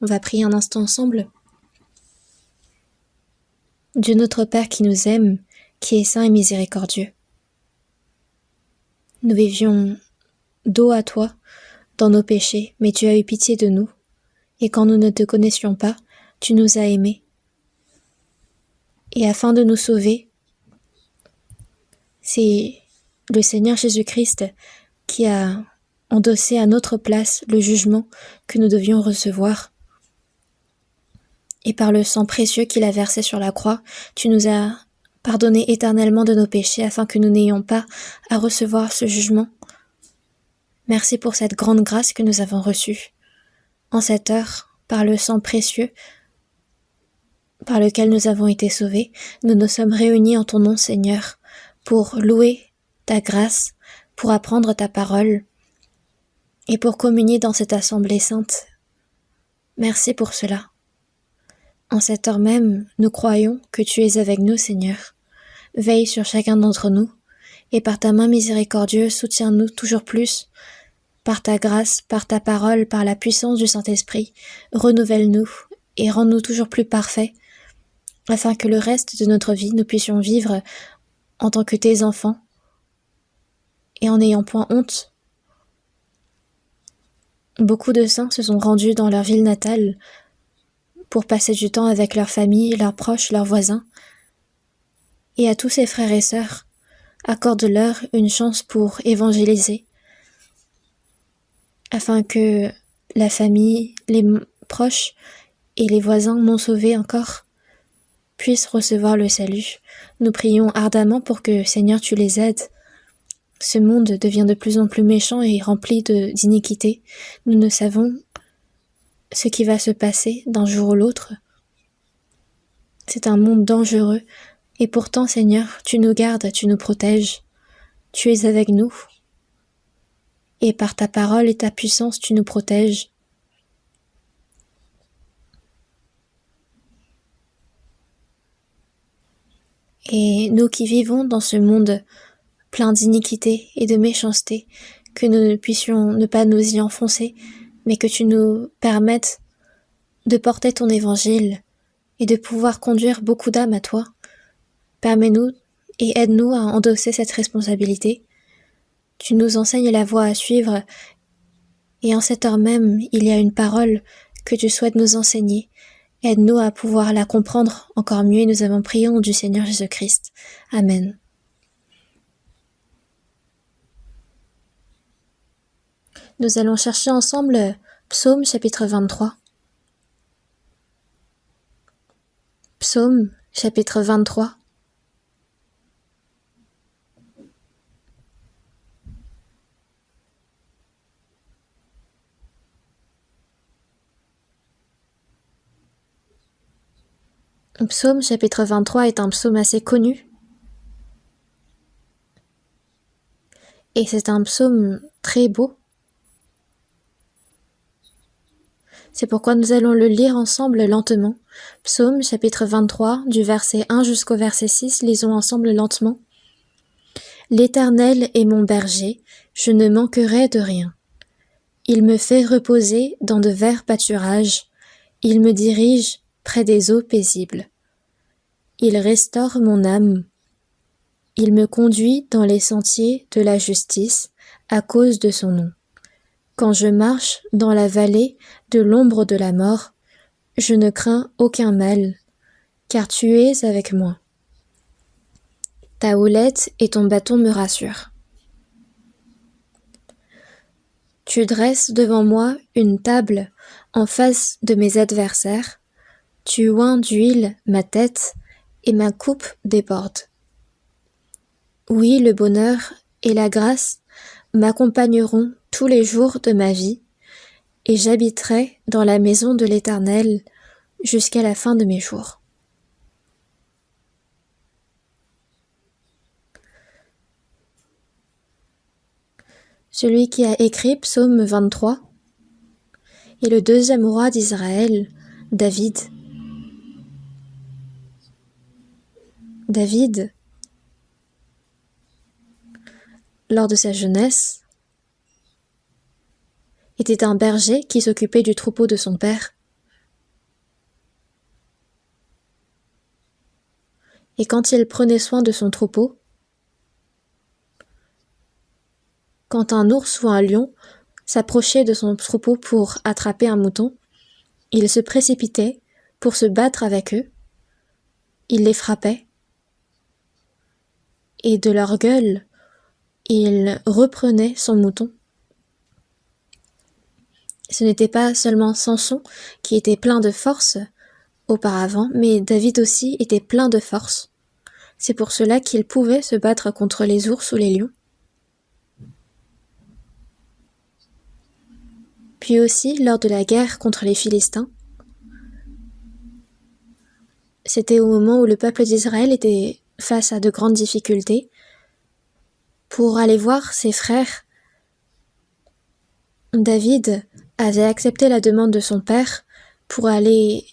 On va prier un instant ensemble. Dieu notre Père qui nous aime, qui est saint et miséricordieux. Nous vivions dos à toi dans nos péchés, mais tu as eu pitié de nous, et quand nous ne te connaissions pas, tu nous as aimés. Et afin de nous sauver, c'est le Seigneur Jésus-Christ qui a endossé à notre place le jugement que nous devions recevoir. Et par le sang précieux qu'il a versé sur la croix, tu nous as pardonné éternellement de nos péchés afin que nous n'ayons pas à recevoir ce jugement. Merci pour cette grande grâce que nous avons reçue. En cette heure, par le sang précieux par lequel nous avons été sauvés, nous nous sommes réunis en ton nom, Seigneur, pour louer ta grâce, pour apprendre ta parole et pour communier dans cette assemblée sainte. Merci pour cela. En cette heure même, nous croyons que tu es avec nous, Seigneur. Veille sur chacun d'entre nous, et par ta main miséricordieuse, soutiens-nous toujours plus. Par ta grâce, par ta parole, par la puissance du Saint-Esprit, renouvelle-nous et rends-nous toujours plus parfaits, afin que le reste de notre vie, nous puissions vivre en tant que tes enfants, et en n'ayant point honte. Beaucoup de saints se sont rendus dans leur ville natale, pour passer du temps avec leur famille, leurs proches, leurs voisins. Et à tous ces frères et sœurs, accorde-leur une chance pour évangéliser, afin que la famille, les proches et les voisins non sauvés encore puissent recevoir le salut. Nous prions ardemment pour que, Seigneur, tu les aides. Ce monde devient de plus en plus méchant et rempli d'iniquité. Nous ne savons ce qui va se passer d'un jour ou l'autre. C'est un monde dangereux, et pourtant, Seigneur, tu nous gardes, tu nous protèges, tu es avec nous, et par ta parole et ta puissance, tu nous protèges. Et nous qui vivons dans ce monde plein d'iniquité et de méchanceté, que nous ne puissions ne pas nous y enfoncer, mais que tu nous permettes de porter ton évangile et de pouvoir conduire beaucoup d'âmes à toi. Permets-nous et aide-nous à endosser cette responsabilité. Tu nous enseignes la voie à suivre, et en cette heure même, il y a une parole que tu souhaites nous enseigner. Aide-nous à pouvoir la comprendre encore mieux, et nous avons prié au nom du Seigneur Jésus-Christ. Amen. Nous allons chercher ensemble Psaume chapitre 23. Psaume chapitre 23. Psaume chapitre 23 est un psaume assez connu. Et c'est un psaume très beau. C'est pourquoi nous allons le lire ensemble lentement. Psaume chapitre 23, du verset 1 jusqu'au verset 6, lisons ensemble lentement. L'Éternel est mon berger, je ne manquerai de rien. Il me fait reposer dans de verts pâturages, il me dirige près des eaux paisibles. Il restaure mon âme. Il me conduit dans les sentiers de la justice à cause de son nom. Quand je marche dans la vallée de l'ombre de la mort, je ne crains aucun mal, car tu es avec moi. Ta houlette et ton bâton me rassurent. Tu dresses devant moi une table en face de mes adversaires, tu oins d'huile ma tête et ma coupe déborde. Oui, le bonheur et la grâce m'accompagneront tous les jours de ma vie, et j'habiterai dans la maison de l'Éternel jusqu'à la fin de mes jours. Celui qui a écrit Psaume 23 est le deuxième roi d'Israël, David. David, lors de sa jeunesse, était un berger qui s'occupait du troupeau de son père. Et quand il prenait soin de son troupeau, quand un ours ou un lion s'approchait de son troupeau pour attraper un mouton, il se précipitait pour se battre avec eux, il les frappait, et de leur gueule, il reprenait son mouton. Ce n'était pas seulement Samson qui était plein de force auparavant, mais David aussi était plein de force. C'est pour cela qu'il pouvait se battre contre les ours ou les lions. Puis aussi, lors de la guerre contre les Philistins, c'était au moment où le peuple d'Israël était face à de grandes difficultés. Pour aller voir ses frères, David avait accepté la demande de son père pour aller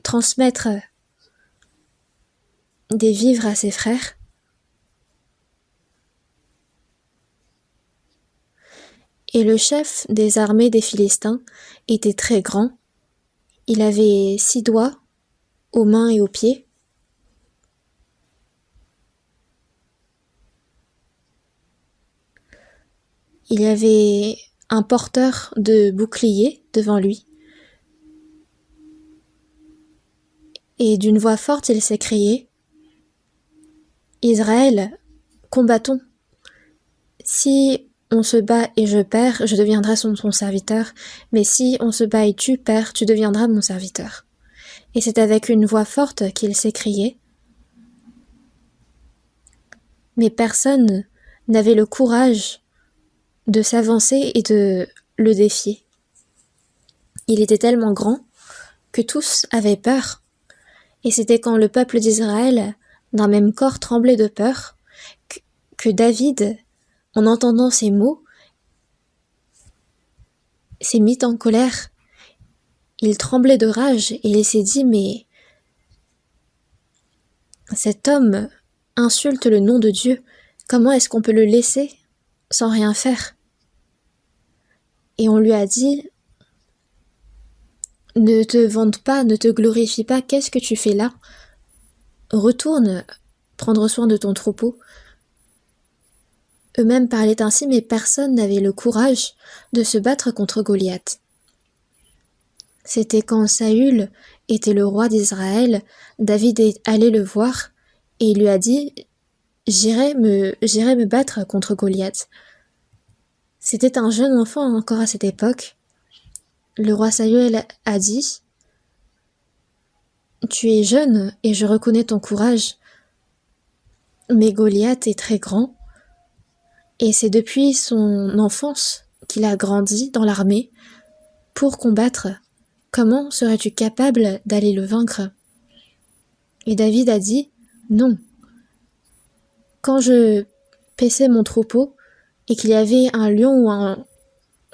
transmettre des vivres à ses frères. Et le chef des armées des Philistins était très grand. Il avait 6 doigts aux mains et aux pieds. Il y avait un porteur de bouclier devant lui. Et d'une voix forte, il s'écriait : « Israël, combattons. Si on se bat et je perds, je deviendrai ton serviteur, mais si on se bat et tu perds, tu deviendras mon serviteur. » Et c'est avec une voix forte qu'il s'écriait. Mais personne n'avait le courage de s'avancer et de le défier. Il était tellement grand que tous avaient peur. Et c'était quand le peuple d'Israël, d'un même corps, tremblait de peur, que David, en entendant ces mots, s'est mis en colère. Il tremblait de rage et il s'est dit : « Mais cet homme insulte le nom de Dieu. Comment est-ce qu'on peut le laisser sans rien faire ? » Et on lui a dit : « Ne te vante pas, ne te glorifie pas, qu'est-ce que tu fais là ? Retourne prendre soin de ton troupeau. » Eux-mêmes parlaient ainsi, mais personne n'avait le courage de se battre contre Goliath. C'était quand Saül était le roi d'Israël, David est allé le voir et il lui a dit : « J'irai me battre contre Goliath. » C'était un jeune enfant encore à cette époque. Le roi Saül a dit : « Tu es jeune et je reconnais ton courage, mais Goliath est très grand et c'est depuis son enfance qu'il a grandi dans l'armée pour combattre. Comment serais-tu capable d'aller le vaincre ? » Et David a dit : « Non. Quand je paissais mon troupeau et qu'il y avait un lion ou un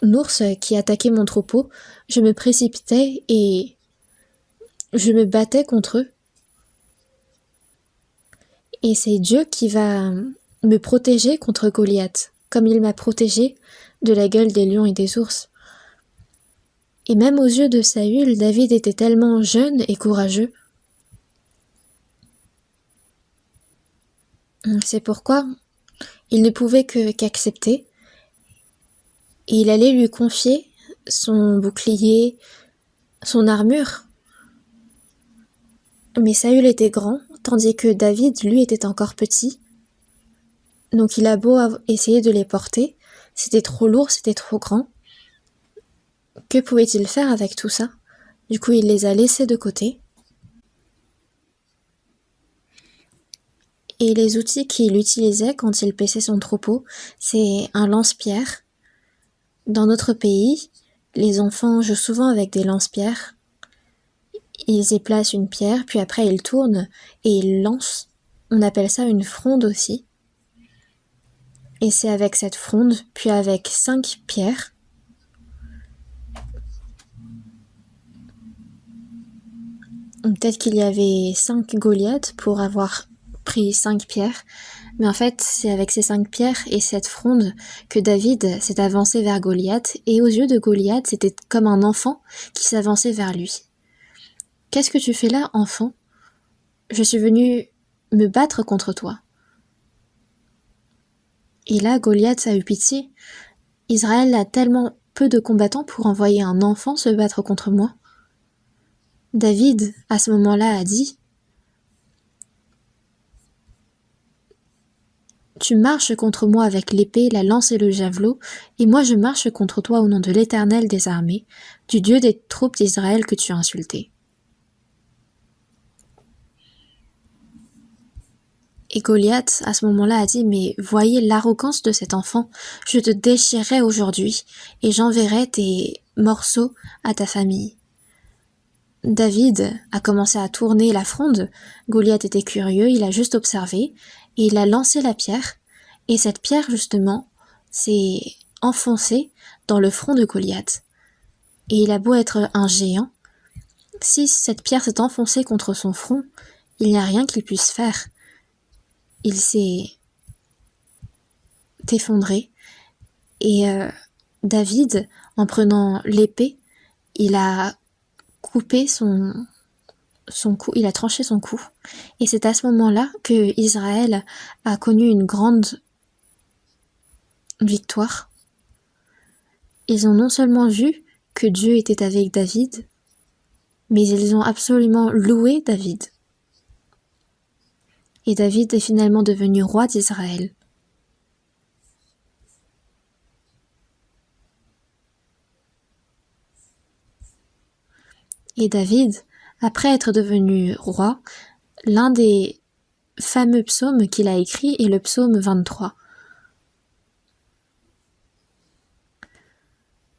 ours qui attaquait mon troupeau, je me précipitais et je me battais contre eux. Et c'est Dieu qui va me protéger contre Goliath, comme il m'a protégé de la gueule des lions et des ours. » Et même aux yeux de Saül, David était tellement jeune et courageux. C'est pourquoi il ne pouvait qu'accepter. Et il allait lui confier son bouclier, son armure. Mais Saül était grand, tandis que David, lui, était encore petit. Donc il a beau essayer de les porter, c'était trop lourd, c'était trop grand. Que pouvait-il faire avec tout ça ? Du coup, il les a laissés de côté. Et les outils qu'il utilisait quand il paissait son troupeau, c'est un lance-pierre. Dans notre pays, les enfants jouent souvent avec des lance-pierres. Ils y placent une pierre, puis après ils tournent et ils lancent. On appelle ça une fronde aussi. Et c'est avec cette fronde, puis avec 5 pierres, peut-être qu'il y avait 5 Goliaths pour avoir pris 5 pierres, mais en fait c'est avec ces 5 pierres et cette fronde que David s'est avancé vers Goliath, et aux yeux de Goliath c'était comme un enfant qui s'avançait vers lui. « Qu'est-ce que tu fais là, enfant ? Je suis venu me battre contre toi. Et là, Goliath a eu pitié. Israël a tellement peu de combattants pour envoyer un enfant se battre contre moi. David, à ce moment-là, a dit: Tu marches contre moi avec l'épée, la lance et le javelot, et moi je marche contre toi au nom de l'Éternel des armées, du Dieu des troupes d'Israël que tu as insulté. Et Goliath, à ce moment-là, a dit: Mais voyez l'arrogance de cet enfant, je te déchirerai aujourd'hui, et j'enverrai tes morceaux à ta famille. David a commencé à tourner la fronde. Goliath était curieux, il a juste observé, et il a lancé la pierre, et cette pierre, justement, s'est enfoncée dans le front de Goliath. Et il a beau être un géant, si cette pierre s'est enfoncée contre son front, il n'y a rien qu'il puisse faire. Il s'est effondré, et David, en prenant l'épée, il a coupé son cou, il a tranché son cou. Et c'est à ce moment-là que Israël a connu une grande victoire. Ils ont non seulement vu que Dieu était avec David, mais ils ont absolument loué David. Et David est finalement devenu roi d'Israël. Et David, après être devenu roi, l'un des fameux psaumes qu'il a écrit est le psaume 23.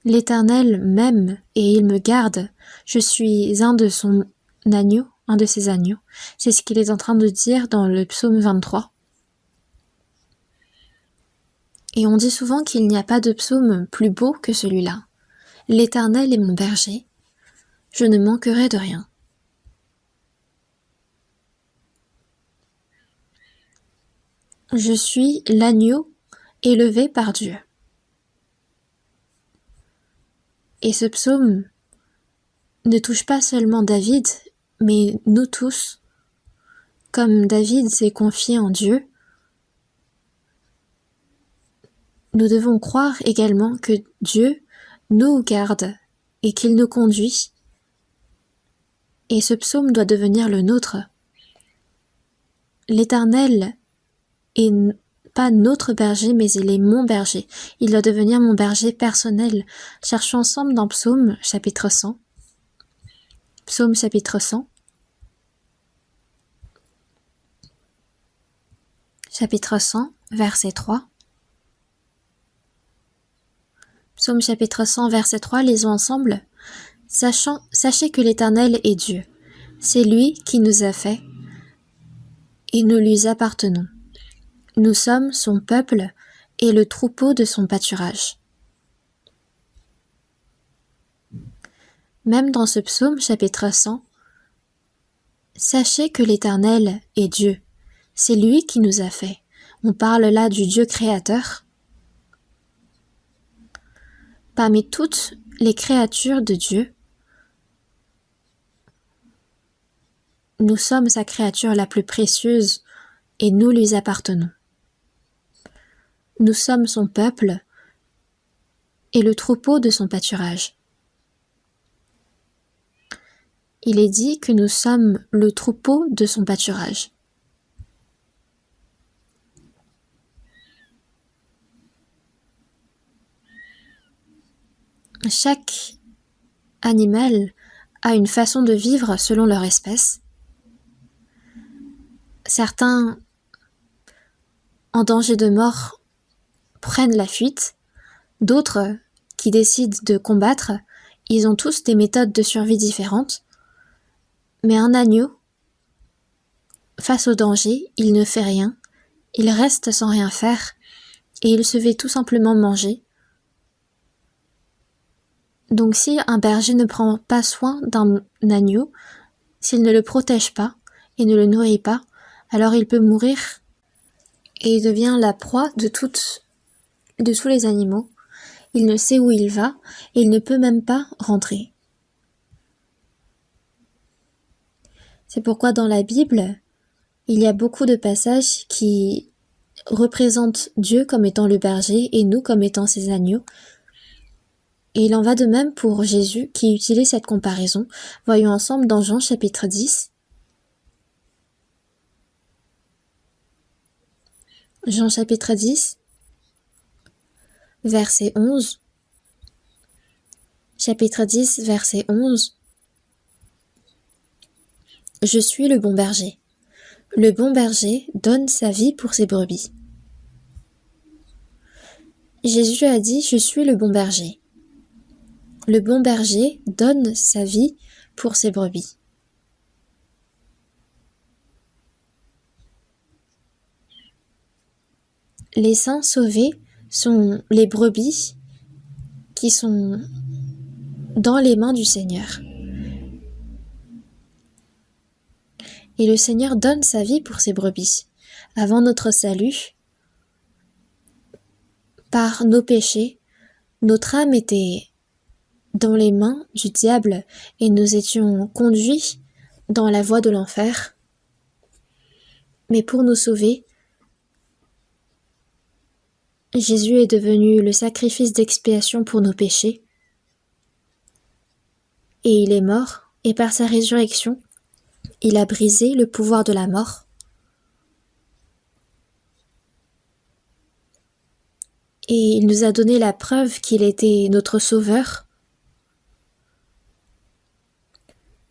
L'Éternel m'aime et il me garde. Je suis un de son agneau, un de ses agneaux. C'est ce qu'il est en train de dire dans le psaume 23. Et on dit souvent qu'il n'y a pas de psaume plus beau que celui-là. L'Éternel est mon berger. Je ne manquerai de rien. Je suis l'agneau élevé par Dieu. Et ce psaume ne touche pas seulement David, mais nous tous. Comme David s'est confié en Dieu, nous devons croire également que Dieu nous garde et qu'il nous conduit. Et ce psaume doit devenir le nôtre. L'Éternel est pas notre berger, mais il est mon berger. Il doit devenir mon berger personnel. Cherchons ensemble dans Psaume chapitre 100. Psaume chapitre 100. Chapitre 100, verset 3. Psaume chapitre 100, verset 3, lisons ensemble. Sachez que l'Éternel est Dieu. C'est lui qui nous a fait, et nous lui appartenons. Nous sommes son peuple et le troupeau de son pâturage. Même dans ce psaume chapitre 100, sachez que l'Éternel est Dieu. C'est lui qui nous a fait. On parle là du Dieu créateur. Parmi toutes les créatures de Dieu, nous sommes sa créature la plus précieuse et nous lui appartenons. Nous sommes son peuple et le troupeau de son pâturage. Il est dit que nous sommes le troupeau de son pâturage. Chaque animal a une façon de vivre selon leur espèce. Certains, en danger de mort, prennent la fuite. D'autres, qui décident de combattre, ils ont tous des méthodes de survie différentes. Mais un agneau, face au danger, il ne fait rien, il reste sans rien faire, et il se fait tout simplement manger. Donc si un berger ne prend pas soin d'un agneau, s'il ne le protège pas et ne le nourrit pas, alors il peut mourir et il devient la proie de tous les animaux. Il ne sait où il va et il ne peut même pas rentrer. C'est pourquoi dans la Bible, Il y a beaucoup de passages qui représentent Dieu comme étant le berger et nous comme étant ses agneaux. Et il en va de même pour Jésus qui utilise cette comparaison. Voyons ensemble dans Jean chapitre 10. Jean chapitre 10, verset 11. Chapitre 10, verset 11. Je suis le bon berger. Le bon berger donne sa vie pour ses brebis. Jésus a dit, je suis le bon berger. Le bon berger donne sa vie pour ses brebis. Les saints sauvés sont les brebis qui sont dans les mains du Seigneur. Et le Seigneur donne sa vie pour ses brebis. Avant notre salut, par nos péchés, notre âme était dans les mains du diable et nous étions conduits dans la voie de l'enfer. Mais pour nous sauver, Jésus est devenu le sacrifice d'expiation pour nos péchés. Et il est mort, et par sa résurrection, il a brisé le pouvoir de la mort. Et il nous a donné la preuve qu'il était notre sauveur.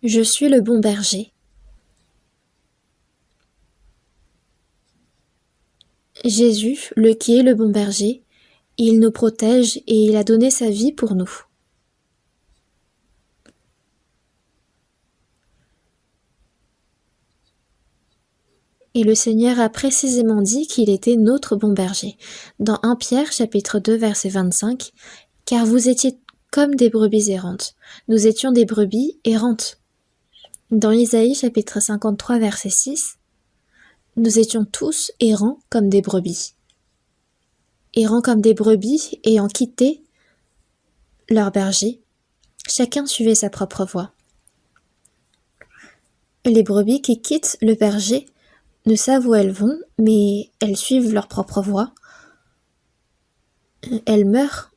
Je suis le bon berger. Jésus, qui est le bon berger, il nous protège et il a donné sa vie pour nous. Et le Seigneur a précisément dit qu'il était notre bon berger. Dans 1 Pierre, chapitre 2, verset 25, « Car vous étiez comme des brebis errantes. Nous étions des brebis errantes. » Dans Isaïe, chapitre 53, verset 6, « Nous étions tous errants comme des brebis. » Errants comme des brebis, ayant quitté leur berger, chacun suivait sa propre voie. Les brebis qui quittent le berger ne savent où elles vont, mais elles suivent leur propre voie. Elles meurent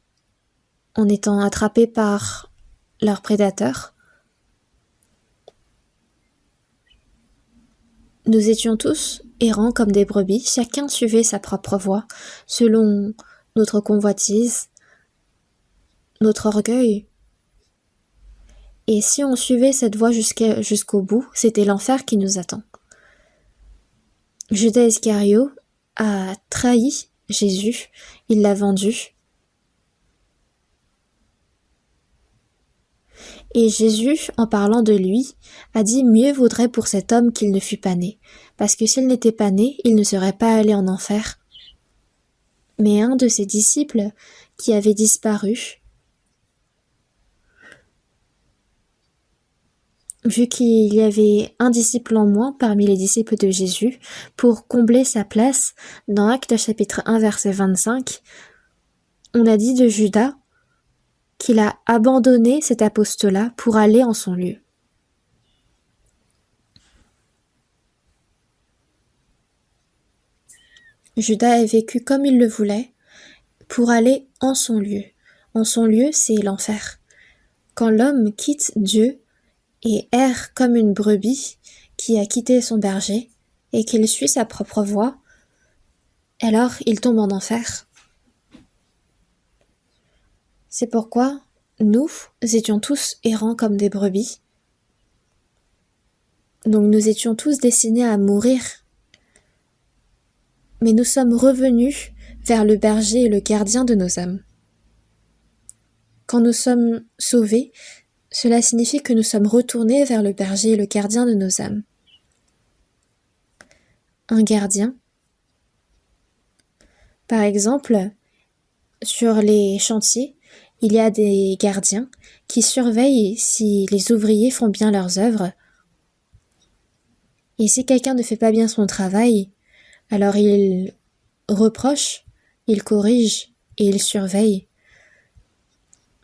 en étant attrapées par leurs prédateurs. Nous étions tous errants comme des brebis, chacun suivait sa propre voie, selon notre convoitise, notre orgueil. Et si on suivait cette voie jusqu'au bout, c'était l'enfer qui nous attend. Judas Iscario a trahi Jésus, il l'a vendu. Et Jésus, en parlant de lui, a dit « Mieux vaudrait pour cet homme qu'il ne fût pas né, parce que s'il n'était pas né, il ne serait pas allé en enfer. » Mais un de ses disciples, qui avait disparu, vu qu'il y avait un disciple en moins parmi les disciples de Jésus, pour combler sa place, dans Actes chapitre 1 verset 25, on a dit de Judas qu'il a abandonné cet apostolat pour aller en son lieu. Judas a vécu comme il le voulait pour aller en son lieu. En son lieu, c'est l'enfer. Quand l'homme quitte Dieu et erre comme une brebis qui a quitté son berger et qu'il suit sa propre voie, alors il tombe en enfer. C'est pourquoi nous étions tous errants comme des brebis. Donc nous étions tous destinés à mourir. Mais nous sommes revenus vers le berger et le gardien de nos âmes. Quand nous sommes sauvés, cela signifie que nous sommes retournés vers le berger et le gardien de nos âmes. Un gardien, par exemple, sur les chantiers, il y a des gardiens qui surveillent si les ouvriers font bien leurs œuvres. Et si quelqu'un ne fait pas bien son travail, alors il reproche, il corrige et il surveille.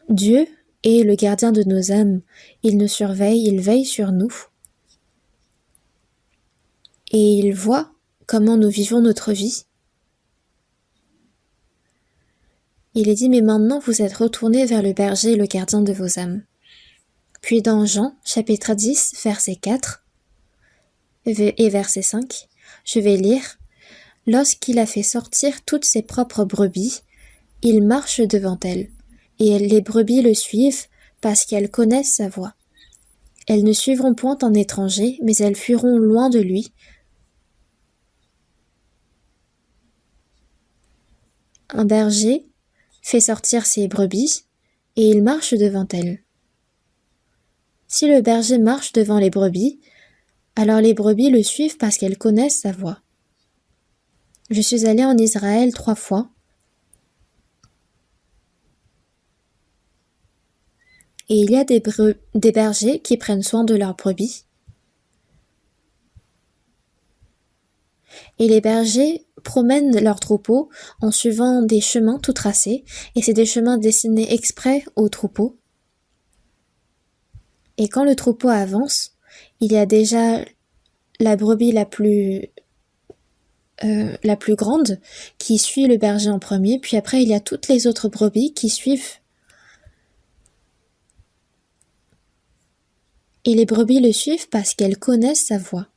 Dieu est le gardien de nos âmes. Il nous surveille, il veille sur nous. et il voit comment nous vivons notre vie. Il est dit, mais maintenant vous êtes retournés vers le berger, le gardien de vos âmes. Puis dans Jean, chapitre 10, verset 4 et verset 5, je vais lire. Lorsqu'il a fait sortir toutes ses propres brebis, il marche devant elles, et les brebis le suivent parce qu'elles connaissent sa voix. Elles ne suivront point en étranger, mais elles fuiront loin de lui. Un berger fait sortir ses brebis, et il marche devant elles. Si le berger marche devant les brebis, alors les brebis le suivent parce qu'elles connaissent sa voix. Je suis allée en Israël 3 fois, et il y a des bergers qui prennent soin de leurs brebis. Et les bergers promènent leurs troupeaux en suivant des chemins tout tracés, et c'est des chemins destinés exprès aux troupeaux. Et quand le troupeau avance, il y a déjà la brebis la plus grande qui suit le berger en premier, puis après il y a toutes les autres brebis qui suivent. Et les brebis le suivent parce qu'elles connaissent sa voix.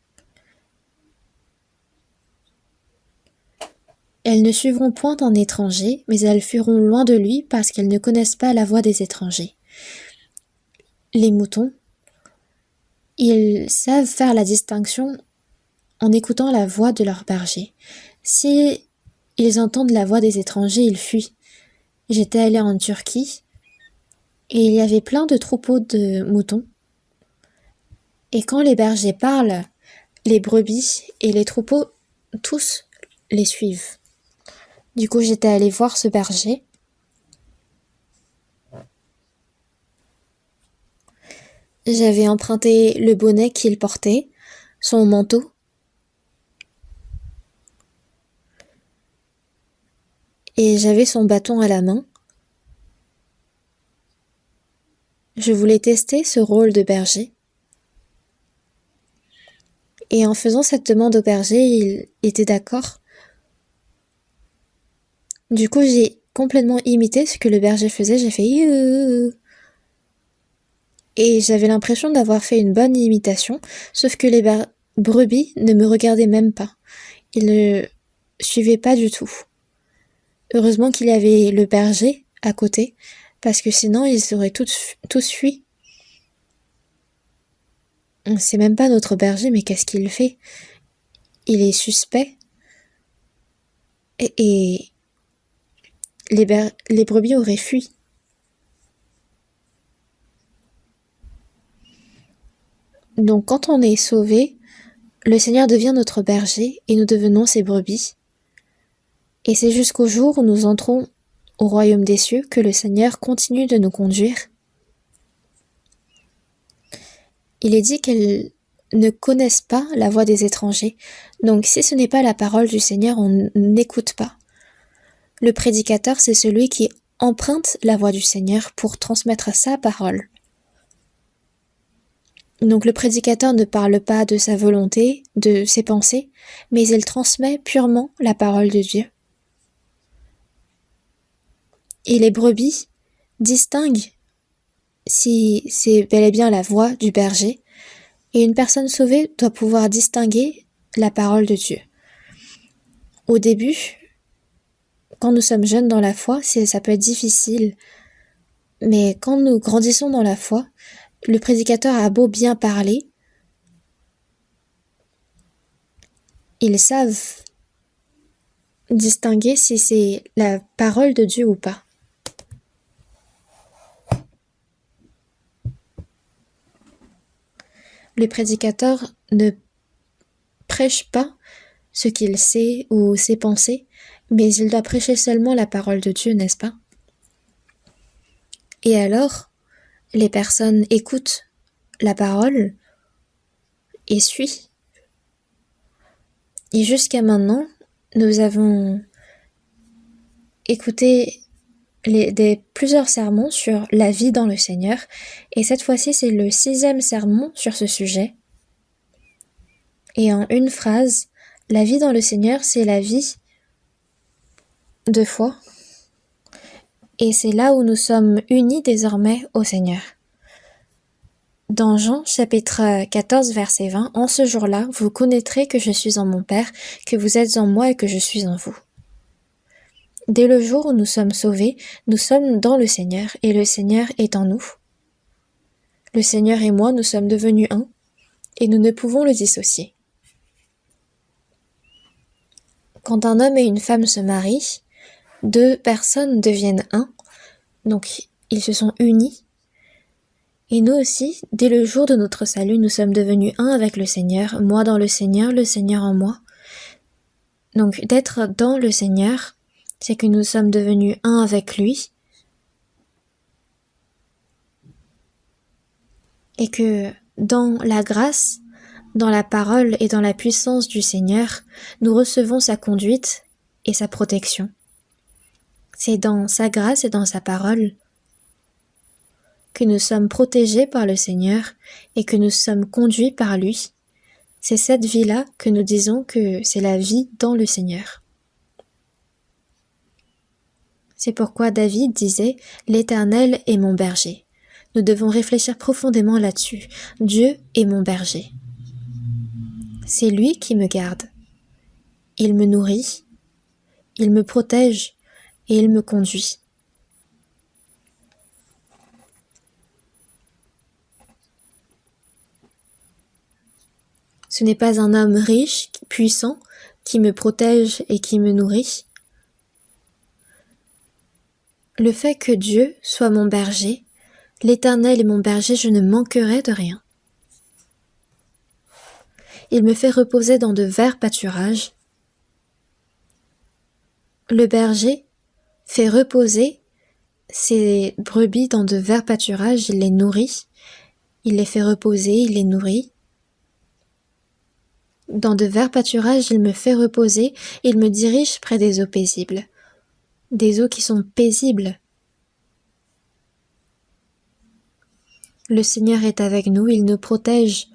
Elles ne suivront point en étranger, mais elles fuiront loin de lui parce qu'elles ne connaissent pas la voix des étrangers. Les moutons, ils savent faire la distinction en écoutant la voix de leur berger. Si ils entendent la voix des étrangers, ils fuient. J'étais allée en Turquie et il y avait plein de troupeaux de moutons. Et quand les bergers parlent, les brebis et les troupeaux, tous les suivent. Du coup, j'étais allée voir ce berger. J'avais emprunté le bonnet qu'il portait, son manteau. Et j'avais son bâton à la main. Je voulais tester ce rôle de berger. Et en faisant cette demande au berger, il était d'accord. Du coup, j'ai complètement imité ce que le berger faisait. J'ai fait youhou. Et j'avais l'impression d'avoir fait une bonne imitation, sauf que les brebis ne me regardaient même pas. Ils ne suivaient pas du tout. Heureusement qu'il y avait le berger à côté, parce que sinon ils auraient tous fui. C'est même pas notre berger, mais qu'est-ce qu'il fait? Il est suspect. Et les brebis auraient fui. Donc quand on est sauvé, le Seigneur devient notre berger et nous devenons ses brebis. Et c'est jusqu'au jour où nous entrons au royaume des cieux que le Seigneur continue de nous conduire. Il est dit qu'elles ne connaissent pas la voix des étrangers. Donc si ce n'est pas la parole du Seigneur, on n'écoute pas. Le prédicateur, c'est celui qui emprunte la voix du Seigneur pour transmettre sa parole. Donc le prédicateur ne parle pas de sa volonté, de ses pensées, mais il transmet purement la parole de Dieu. Et les brebis distinguent si c'est bel et bien la voix du berger, et une personne sauvée doit pouvoir distinguer la parole de Dieu. Au début, quand nous sommes jeunes dans la foi, ça peut être difficile, mais quand nous grandissons dans la foi, le prédicateur a beau bien parler, ils savent distinguer si c'est la parole de Dieu ou pas. Le prédicateur ne prêche pas ce qu'il sait ou ses pensées, mais il doit prêcher seulement la parole de Dieu, n'est-ce pas? Et alors, les personnes écoutent la parole et suivent. Et jusqu'à maintenant, nous avons écouté plusieurs sermons sur la vie dans le Seigneur, et cette fois-ci c'est le 6e sermon sur ce sujet. Et en une phrase, la vie dans le Seigneur, c'est la vie de foi. Et c'est là où nous sommes unis désormais au Seigneur. Dans Jean chapitre 14 verset 20, « En ce jour-là, vous connaîtrez que je suis en mon Père, que vous êtes en moi et que je suis en vous. » Dès le jour où nous sommes sauvés, nous sommes dans le Seigneur et le Seigneur est en nous. Le Seigneur et moi, nous sommes devenus un et nous ne pouvons le dissocier. Quand un homme et une femme se marient, deux personnes deviennent un, donc ils se sont unis. Et nous aussi, dès le jour de notre salut, nous sommes devenus un avec le Seigneur, moi dans le Seigneur en moi. Donc d'être dans le Seigneur, c'est que nous sommes devenus un avec lui, et que dans la grâce, dans la parole et dans la puissance du Seigneur, nous recevons sa conduite et sa protection. C'est dans sa grâce et dans sa parole que nous sommes protégés par le Seigneur et que nous sommes conduits par lui. C'est cette vie-là que nous disons que c'est la vie dans le Seigneur. C'est pourquoi David disait « L'Éternel est mon berger ». Nous devons réfléchir profondément là-dessus. Dieu est mon berger. C'est lui qui me garde. Il me nourrit, il me protège et il me conduit. Ce n'est pas un homme riche, puissant, qui me protège et qui me nourrit. Le fait que Dieu soit mon berger, l'Éternel est mon berger, je ne manquerai de rien. Il me fait reposer dans de verts pâturages. Le berger fait reposer ses brebis dans de verts pâturages, il les nourrit, il les fait reposer, il les nourrit. Dans de verts pâturages, il me fait reposer, il me dirige près des eaux paisibles. Des eaux qui sont paisibles. Le Seigneur est avec nous, il nous protège,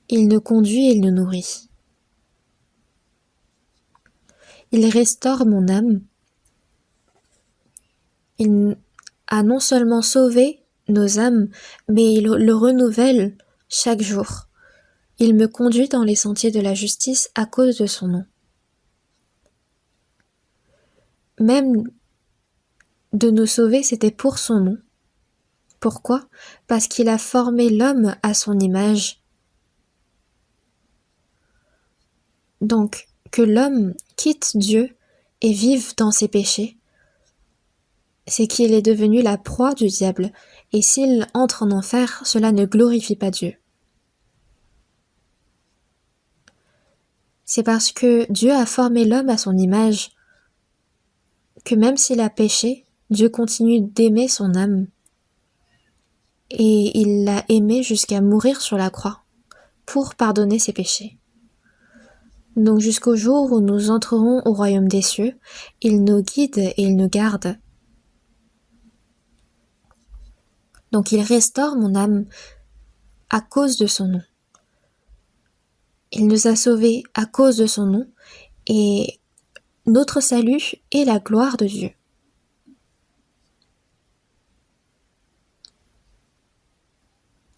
il nous conduit et il nous nourrit. Il restaure mon âme. Il a non seulement sauvé nos âmes, mais il le renouvelle chaque jour. Il me conduit dans les sentiers de la justice à cause de son nom. Même de nous sauver, c'était pour son nom. Pourquoi ? Parce qu'il a formé l'homme à son image. Donc, que l'homme quitte Dieu et vive dans ses péchés, c'est qu'il est devenu la proie du diable, et s'il entre en enfer, cela ne glorifie pas Dieu. C'est parce que Dieu a formé l'homme à son image que même s'il a péché, Dieu continue d'aimer son âme. Et il l'a aimé jusqu'à mourir sur la croix pour pardonner ses péchés. Donc jusqu'au jour où nous entrerons au royaume des cieux, il nous guide et il nous garde. Donc il restaure mon âme à cause de son nom. Il nous a sauvés à cause de son nom et notre salut est la gloire de Dieu.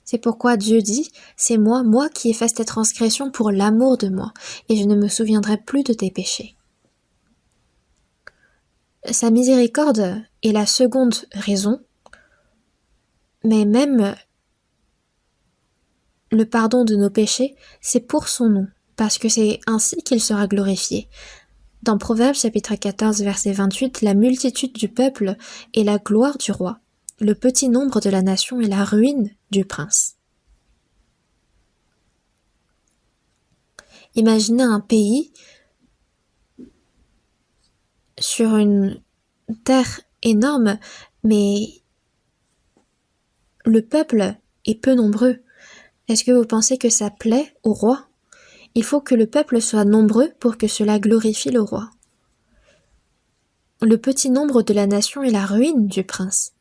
C'est pourquoi Dieu dit, c'est moi qui ai fait cette transgression pour l'amour de moi, et je ne me souviendrai plus de tes péchés. Sa miséricorde est la seconde raison, mais même le pardon de nos péchés, c'est pour son nom, parce que c'est ainsi qu'il sera glorifié. Dans Proverbes chapitre 14 verset 28, la multitude du peuple est la gloire du roi. Le petit nombre de la nation est la ruine du prince. Imaginez un pays sur une terre énorme, mais le peuple est peu nombreux. Est-ce que vous pensez que ça plaît au roi ? Il faut que le peuple soit nombreux pour que cela glorifie le roi. Le petit nombre de la nation est la ruine du prince.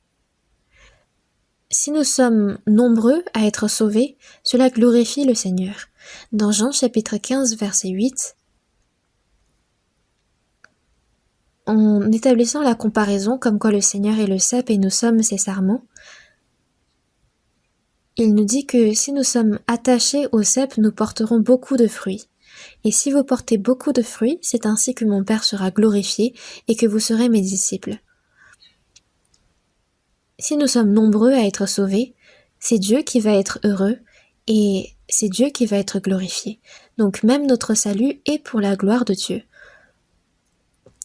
Si nous sommes nombreux à être sauvés, cela glorifie le Seigneur. Dans Jean chapitre 15, verset 8, en établissant la comparaison comme quoi le Seigneur est le cep et nous sommes ses sarments, il nous dit que si nous sommes attachés au cep, nous porterons beaucoup de fruits. Et si vous portez beaucoup de fruits, c'est ainsi que mon Père sera glorifié et que vous serez mes disciples. Si nous sommes nombreux à être sauvés, c'est Dieu qui va être heureux et c'est Dieu qui va être glorifié. Donc même notre salut est pour la gloire de Dieu.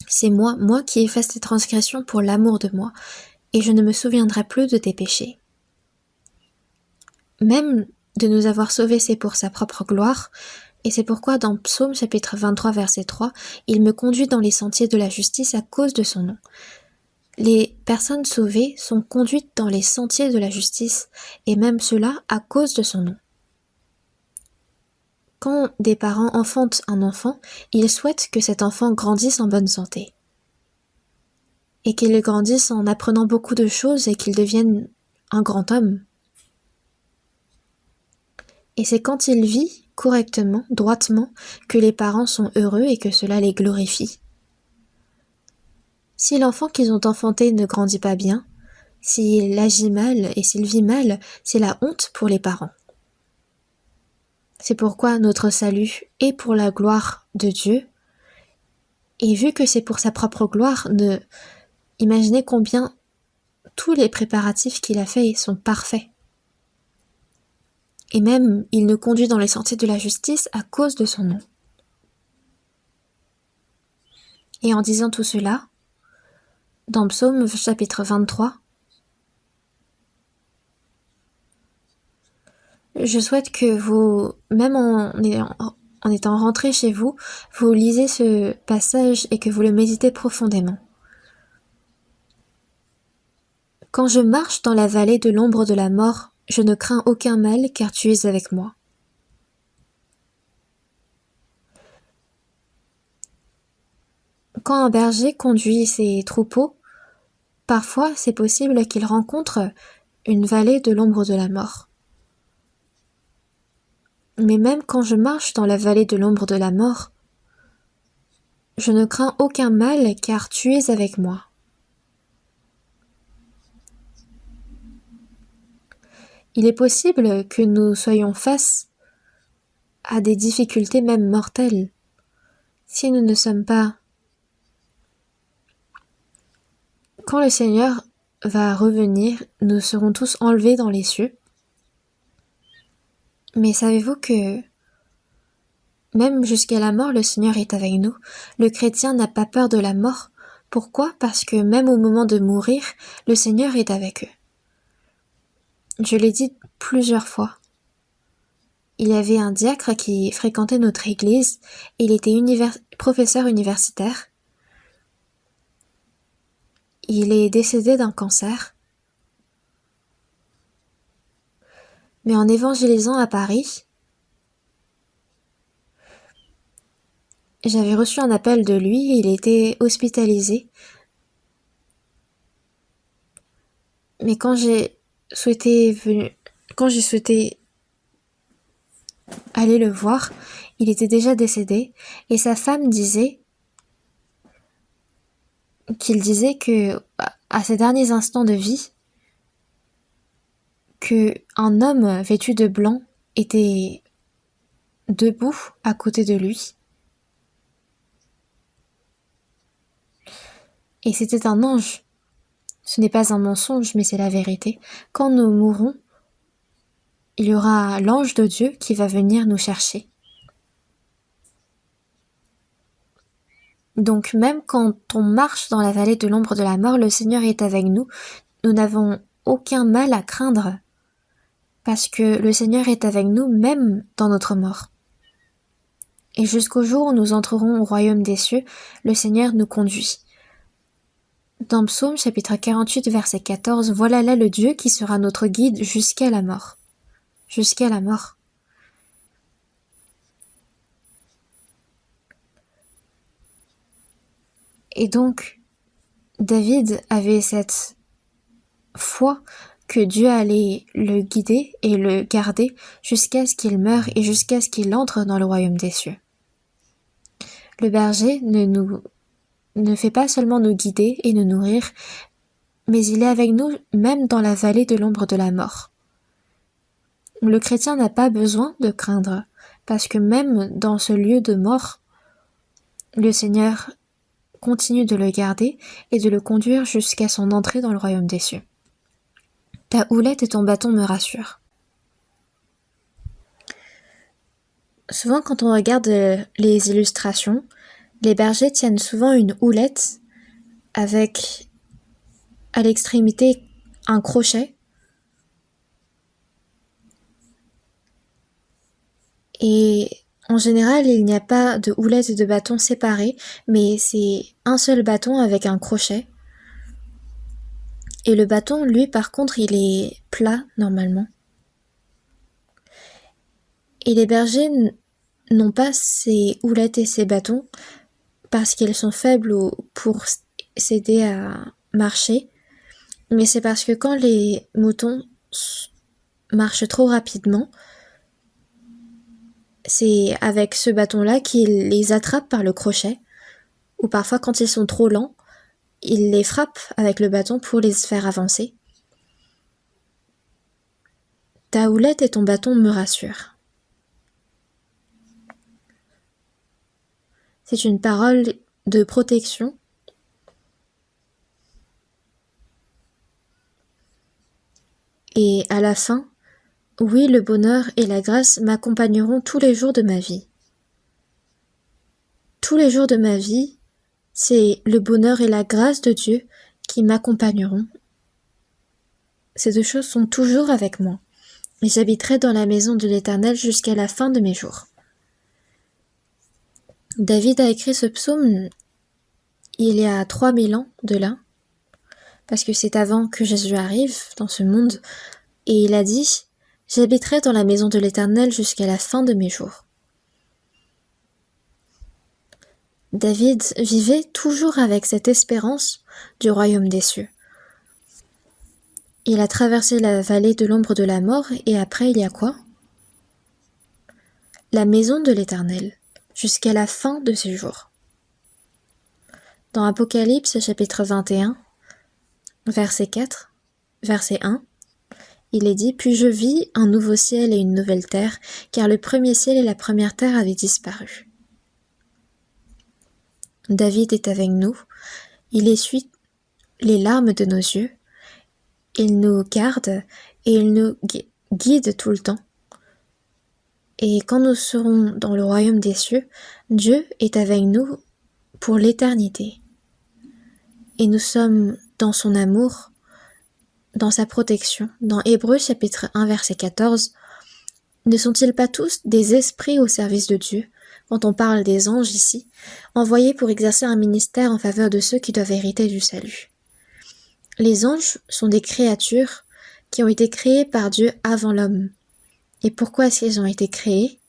C'est moi qui efface tes transgressions pour l'amour de moi, et je ne me souviendrai plus de tes péchés. Même de nous avoir sauvés, c'est pour sa propre gloire, et c'est pourquoi dans Psaume chapitre 23 verset 3, il me conduit dans les sentiers de la justice à cause de son nom. Les personnes sauvées sont conduites dans les sentiers de la justice, et même cela à cause de son nom. Quand des parents enfantent un enfant, ils souhaitent que cet enfant grandisse en bonne santé. Et qu'il grandisse en apprenant beaucoup de choses et qu'il devienne un grand homme. Et c'est quand il vit correctement, droitement, que les parents sont heureux et que cela les glorifie. Si l'enfant qu'ils ont enfanté ne grandit pas bien, s'il agit mal et s'il vit mal, c'est la honte pour les parents. C'est pourquoi notre salut est pour la gloire de Dieu. Et vu que c'est pour sa propre gloire, imaginez combien tous les préparatifs qu'il a faits sont parfaits. Et même, il nous conduit dans les sentiers de la justice à cause de son nom. Et en disant tout cela, dans Psaume chapitre 23, je souhaite que vous, même en étant rentré chez vous, vous lisez ce passage et que vous le méditez profondément. Quand je marche dans la vallée de l'ombre de la mort, je ne crains aucun mal car tu es avec moi. Quand un berger conduit ses troupeaux, parfois c'est possible qu'il rencontre une vallée de l'ombre de la mort. Mais même quand je marche dans la vallée de l'ombre de la mort, je ne crains aucun mal car tu es avec moi. Il est possible que nous soyons face à des difficultés même mortelles si nous ne sommes pas. Quand le Seigneur va revenir, nous serons tous enlevés dans les cieux. Mais savez-vous que même jusqu'à la mort, le Seigneur est avec nous. Le chrétien n'a pas peur de la mort. Pourquoi ? Parce que même au moment de mourir, le Seigneur est avec eux. Je l'ai dit plusieurs fois. Il y avait un diacre qui fréquentait notre église. Il était professeur universitaire. Il est décédé d'un cancer. Mais en évangélisant à Paris, j'avais reçu un appel de lui, il était hospitalisé. Mais quand j'ai souhaité aller le voir, il était déjà décédé et sa femme disait que à ses derniers instants de vie, que un homme vêtu de blanc était debout à côté de lui. Et c'était un ange. Ce n'est pas un mensonge, mais c'est la vérité. Quand nous mourrons, il y aura l'ange de Dieu qui va venir nous chercher. Donc même quand on marche dans la vallée de l'ombre de la mort, le Seigneur est avec nous. Nous n'avons aucun mal à craindre parce que le Seigneur est avec nous même dans notre mort. Et jusqu'au jour où nous entrerons au royaume des cieux, le Seigneur nous conduit. Dans Psaume chapitre 48 verset 14, voilà là le Dieu qui sera notre guide jusqu'à la mort. Jusqu'à la mort. Et donc, David avait cette foi que Dieu allait le guider et le garder jusqu'à ce qu'il meure et jusqu'à ce qu'il entre dans le royaume des cieux. Le berger ne fait pas seulement nous guider et nous nourrir, mais il est avec nous même dans la vallée de l'ombre de la mort. Le chrétien n'a pas besoin de craindre, parce que même dans ce lieu de mort, le Seigneur continue de le garder et de le conduire jusqu'à son entrée dans le royaume des cieux. Ta houlette et ton bâton me rassurent. Souvent, quand on regarde les illustrations, les bergers tiennent souvent une houlette avec à l'extrémité un crochet. Et en général, il n'y a pas de houlette et de bâton séparés, mais c'est un seul bâton avec un crochet. Et le bâton, lui, par contre, il est plat normalement. Et les bergers n'ont pas ces houlettes et ces bâtons parce qu'ils sont faibles pour s'aider à marcher, mais c'est parce que quand les moutons marchent trop rapidement, c'est avec ce bâton-là qu'ils les attrapent par le crochet, ou parfois quand ils sont trop lents, ils les frappent avec le bâton pour les faire avancer. Ta houlette et ton bâton me rassurent. C'est une parole de protection. Et à la fin, oui, le bonheur et la grâce m'accompagneront tous les jours de ma vie. Tous les jours de ma vie, c'est le bonheur et la grâce de Dieu qui m'accompagneront. Ces deux choses sont toujours avec moi, et j'habiterai dans la maison de l'Éternel jusqu'à la fin de mes jours. David a écrit ce psaume il y a 3000 ans de là, parce que c'est avant que Jésus arrive dans ce monde, et il a dit « J'habiterai dans la maison de l'Éternel jusqu'à la fin de mes jours ». David vivait toujours avec cette espérance du royaume des cieux. Il a traversé la vallée de l'ombre de la mort, et après il y a quoi? La maison de l'Éternel, jusqu'à la fin de ses jours. Dans Apocalypse chapitre 21, verset 4, verset 1, il est dit « Puis je vis un nouveau ciel et une nouvelle terre, car le premier ciel et la première terre avaient disparu. » David est avec nous, il essuie les larmes de nos yeux, il nous garde et il nous guide tout le temps. Et quand nous serons dans le royaume des cieux, Dieu est avec nous pour l'éternité. Et nous sommes dans son amour, dans sa protection. Dans Hébreux chapitre 1 verset 14, ne sont-ils pas tous des esprits au service de Dieu, quand on parle des anges ici, envoyés pour exercer un ministère en faveur de ceux qui doivent hériter du salut? Les anges sont des créatures qui ont été créées par Dieu avant l'homme. Et pourquoi est-ce qu'ils ont été créés?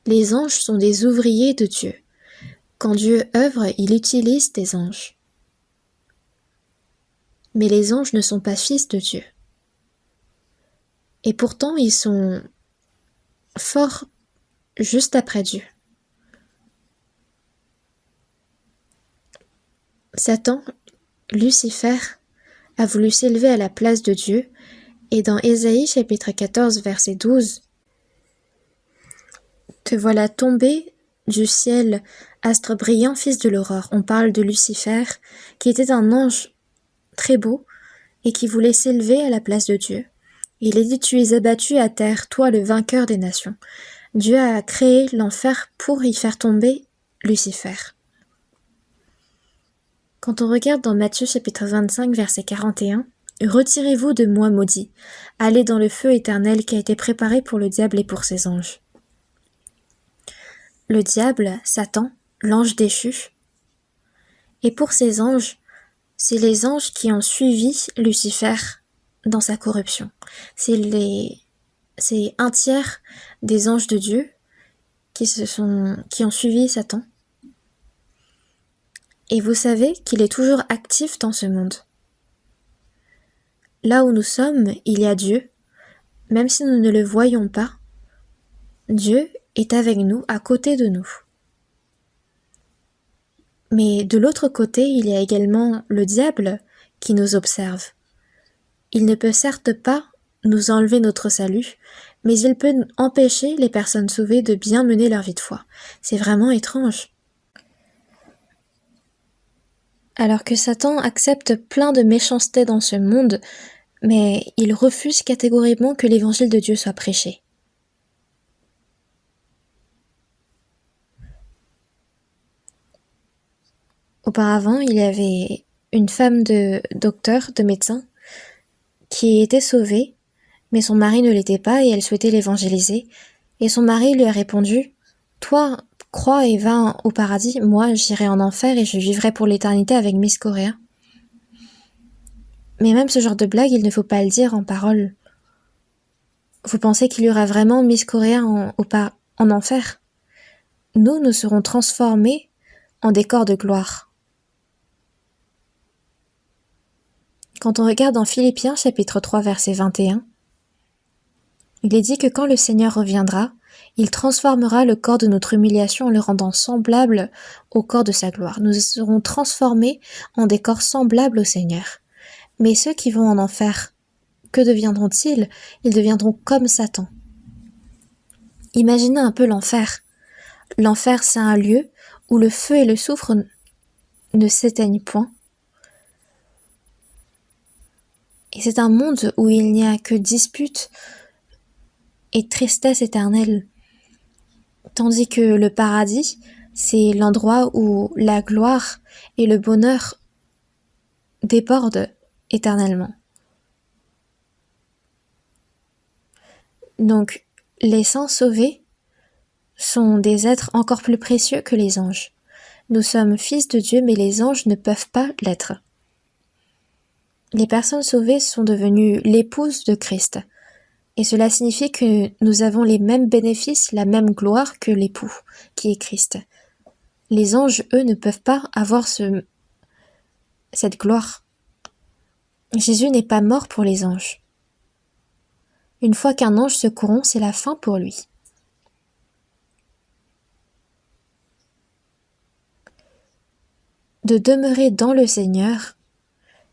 Les anges sont des ouvriers de Dieu. Quand Dieu œuvre, il utilise des anges. Mais les anges ne sont pas fils de Dieu. Et pourtant, ils sont forts juste après Dieu. Satan, Lucifer, a voulu s'élever à la place de Dieu, et dans Ésaïe chapitre 14 verset 12, « Te voilà tombé du ciel, astre brillant, fils de l'aurore ». On parle de Lucifer, qui était un ange très beau, et qui voulait s'élever à la place de Dieu. Il est dit « Tu es abattu à terre, toi le vainqueur des nations ». Dieu a créé l'enfer pour y faire tomber Lucifer. Quand on regarde dans Matthieu chapitre 25 verset 41, « Retirez-vous de moi maudits, allez dans le feu éternel qui a été préparé pour le diable et pour ses anges. » Le diable, Satan, l'ange déchu, et pour ses anges, c'est les anges qui ont suivi Lucifer dans sa corruption. C'est un tiers des anges de Dieu qui ont suivi Satan. Et vous savez qu'il est toujours actif dans ce monde. Là où nous sommes, il y a Dieu, même si nous ne le voyons pas. Dieu est avec nous, à côté de nous. Mais de l'autre côté, il y a également le diable qui nous observe. Il ne peut certes pas nous enlever notre salut, mais il peut empêcher les personnes sauvées de bien mener leur vie de foi. C'est vraiment étrange. Alors que Satan accepte plein de méchanceté dans ce monde, mais il refuse catégoriquement que l'évangile de Dieu soit prêché. Auparavant, il y avait une femme de docteur, de médecin, qui était sauvée, mais son mari ne l'était pas et elle souhaitait l'évangéliser. Et son mari lui a répondu « Toi, crois et va au paradis, moi j'irai en enfer et je vivrai pour l'éternité avec Miss Coréa. » Mais même ce genre de blague, il ne faut pas le dire en parole. Vous pensez qu'il y aura vraiment Miss Coréa en enfer? Nous serons transformés en des corps de gloire. Quand on regarde dans Philippiens chapitre 3 verset 21, il est dit que quand le Seigneur reviendra, il transformera le corps de notre humiliation en le rendant semblable au corps de sa gloire. Nous serons transformés en des corps semblables au Seigneur. Mais ceux qui vont en enfer, que deviendront-ils? Ils deviendront comme Satan. Imaginez un peu l'enfer. L'enfer, c'est un lieu où le feu et le soufre ne s'éteignent point. Et c'est un monde où il n'y a que disputes et tristesse éternelle. Tandis que le paradis, c'est l'endroit où la gloire et le bonheur débordent éternellement. Donc, les saints sauvés sont des êtres encore plus précieux que les anges. Nous sommes fils de Dieu, mais les anges ne peuvent pas l'être. Les personnes sauvées sont devenues l'épouse de Christ. Et cela signifie que nous avons les mêmes bénéfices, la même gloire que l'époux, qui est Christ. Les anges, eux, ne peuvent pas avoir cette gloire. Jésus n'est pas mort pour les anges. Une fois qu'un ange se corrompt, c'est la fin pour lui. De demeurer dans le Seigneur,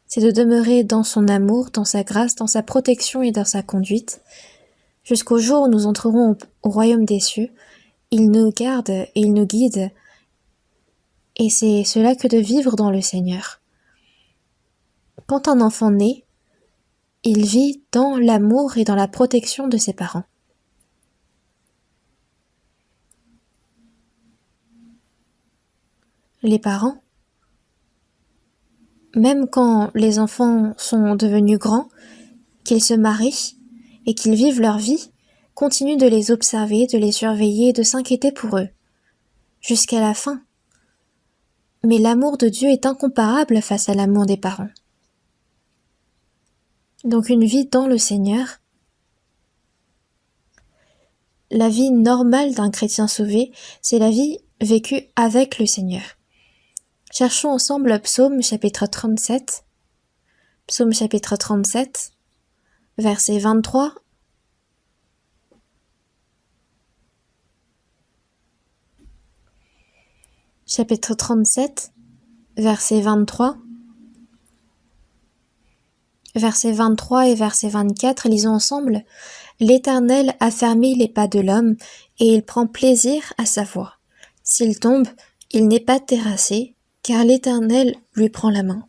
c'est de demeurer dans son amour, dans sa grâce, dans sa protection et dans sa conduite, jusqu'au jour où nous entrerons au royaume des cieux. Il nous garde et il nous guide, et c'est cela que de vivre dans le Seigneur. Quand un enfant naît, il vit dans l'amour et dans la protection de ses parents. Les parents, même quand les enfants sont devenus grands, qu'ils se marient et qu'ils vivent leur vie, continuent de les observer, de les surveiller, de s'inquiéter pour eux, jusqu'à la fin. Mais l'amour de Dieu est incomparable face à l'amour des parents. Donc une vie dans le Seigneur, la vie normale d'un chrétien sauvé, c'est la vie vécue avec le Seigneur. Cherchons ensemble Psaume chapitre 37. Psaume chapitre 37, verset 23. Chapitre 37, verset 23. Verset 23 et verset 24, lisons ensemble. « L'Éternel affermit les pas de l'homme, et il prend plaisir à sa voie. S'il tombe, il n'est pas terrassé, car l'Éternel lui prend la main. »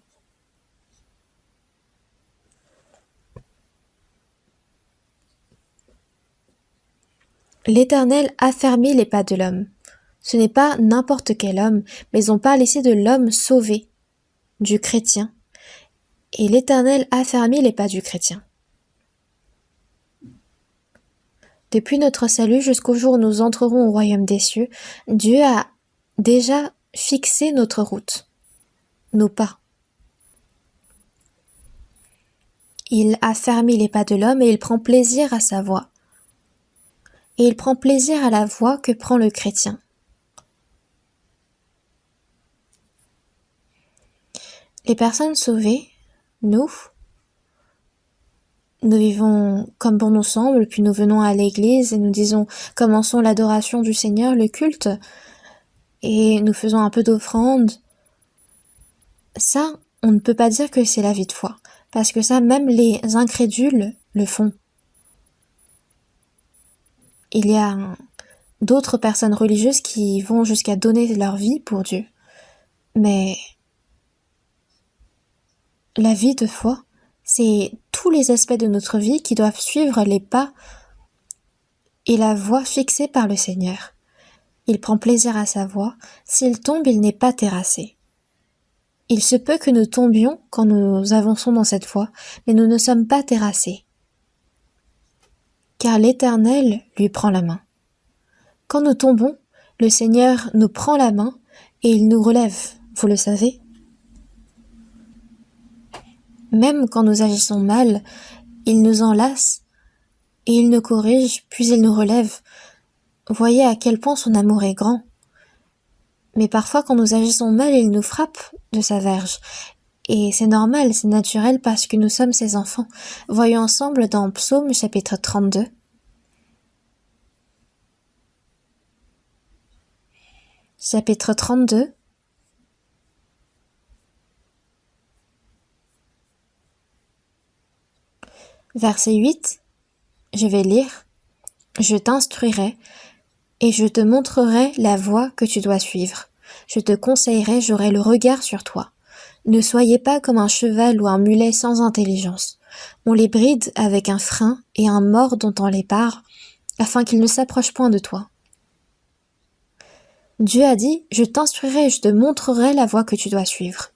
L'Éternel affermit les pas de l'homme. Ce n'est pas n'importe quel homme, mais on parle ici de l'homme sauvé, du chrétien. Et l'Éternel affermit les pas du chrétien. Depuis notre salut jusqu'au jour où nous entrerons au royaume des cieux, Dieu a déjà fixé notre route, nos pas. Il affermit les pas de l'homme et il prend plaisir à sa voie. Et il prend plaisir à la voie que prend le chrétien. Les personnes sauvées, nous, Nous vivons comme bon nous semble, puis nous venons à l'église et nous disons commençons l'adoration du Seigneur, le culte, et nous faisons un peu d'offrande. Ça, on ne peut pas dire que c'est la vie de foi, parce que ça, même les incrédules le font. Il y a d'autres personnes religieuses qui vont jusqu'à donner leur vie pour Dieu. Mais la vie de foi, c'est tous les aspects de notre vie qui doivent suivre les pas et la voie fixée par le Seigneur. Il prend plaisir à sa voie. S'il tombe, il n'est pas terrassé. Il se peut que nous tombions quand nous avançons dans cette voie, mais nous ne sommes pas terrassés. Car l'Éternel lui prend la main. Quand nous tombons, le Seigneur nous prend la main et il nous relève, vous le savez. Même quand nous agissons mal, il nous enlace et il nous corrige, puis il nous relève. Voyez à quel point son amour est grand. Mais parfois, quand nous agissons mal, il nous frappe de sa verge. Et c'est normal, c'est naturel parce que nous sommes ses enfants. Voyons ensemble dans Psaume chapitre 32. Chapitre 32. Verset 8. Je vais lire. Je t'instruirai et je te montrerai la voie que tu dois suivre. Je te conseillerai, j'aurai le regard sur toi. Ne soyez pas comme un cheval ou un mulet sans intelligence. On les bride avec un frein et un mors dont on les pare, afin qu'ils ne s'approchent point de toi. Dieu a dit, je t'instruirai et je te montrerai la voie que tu dois suivre.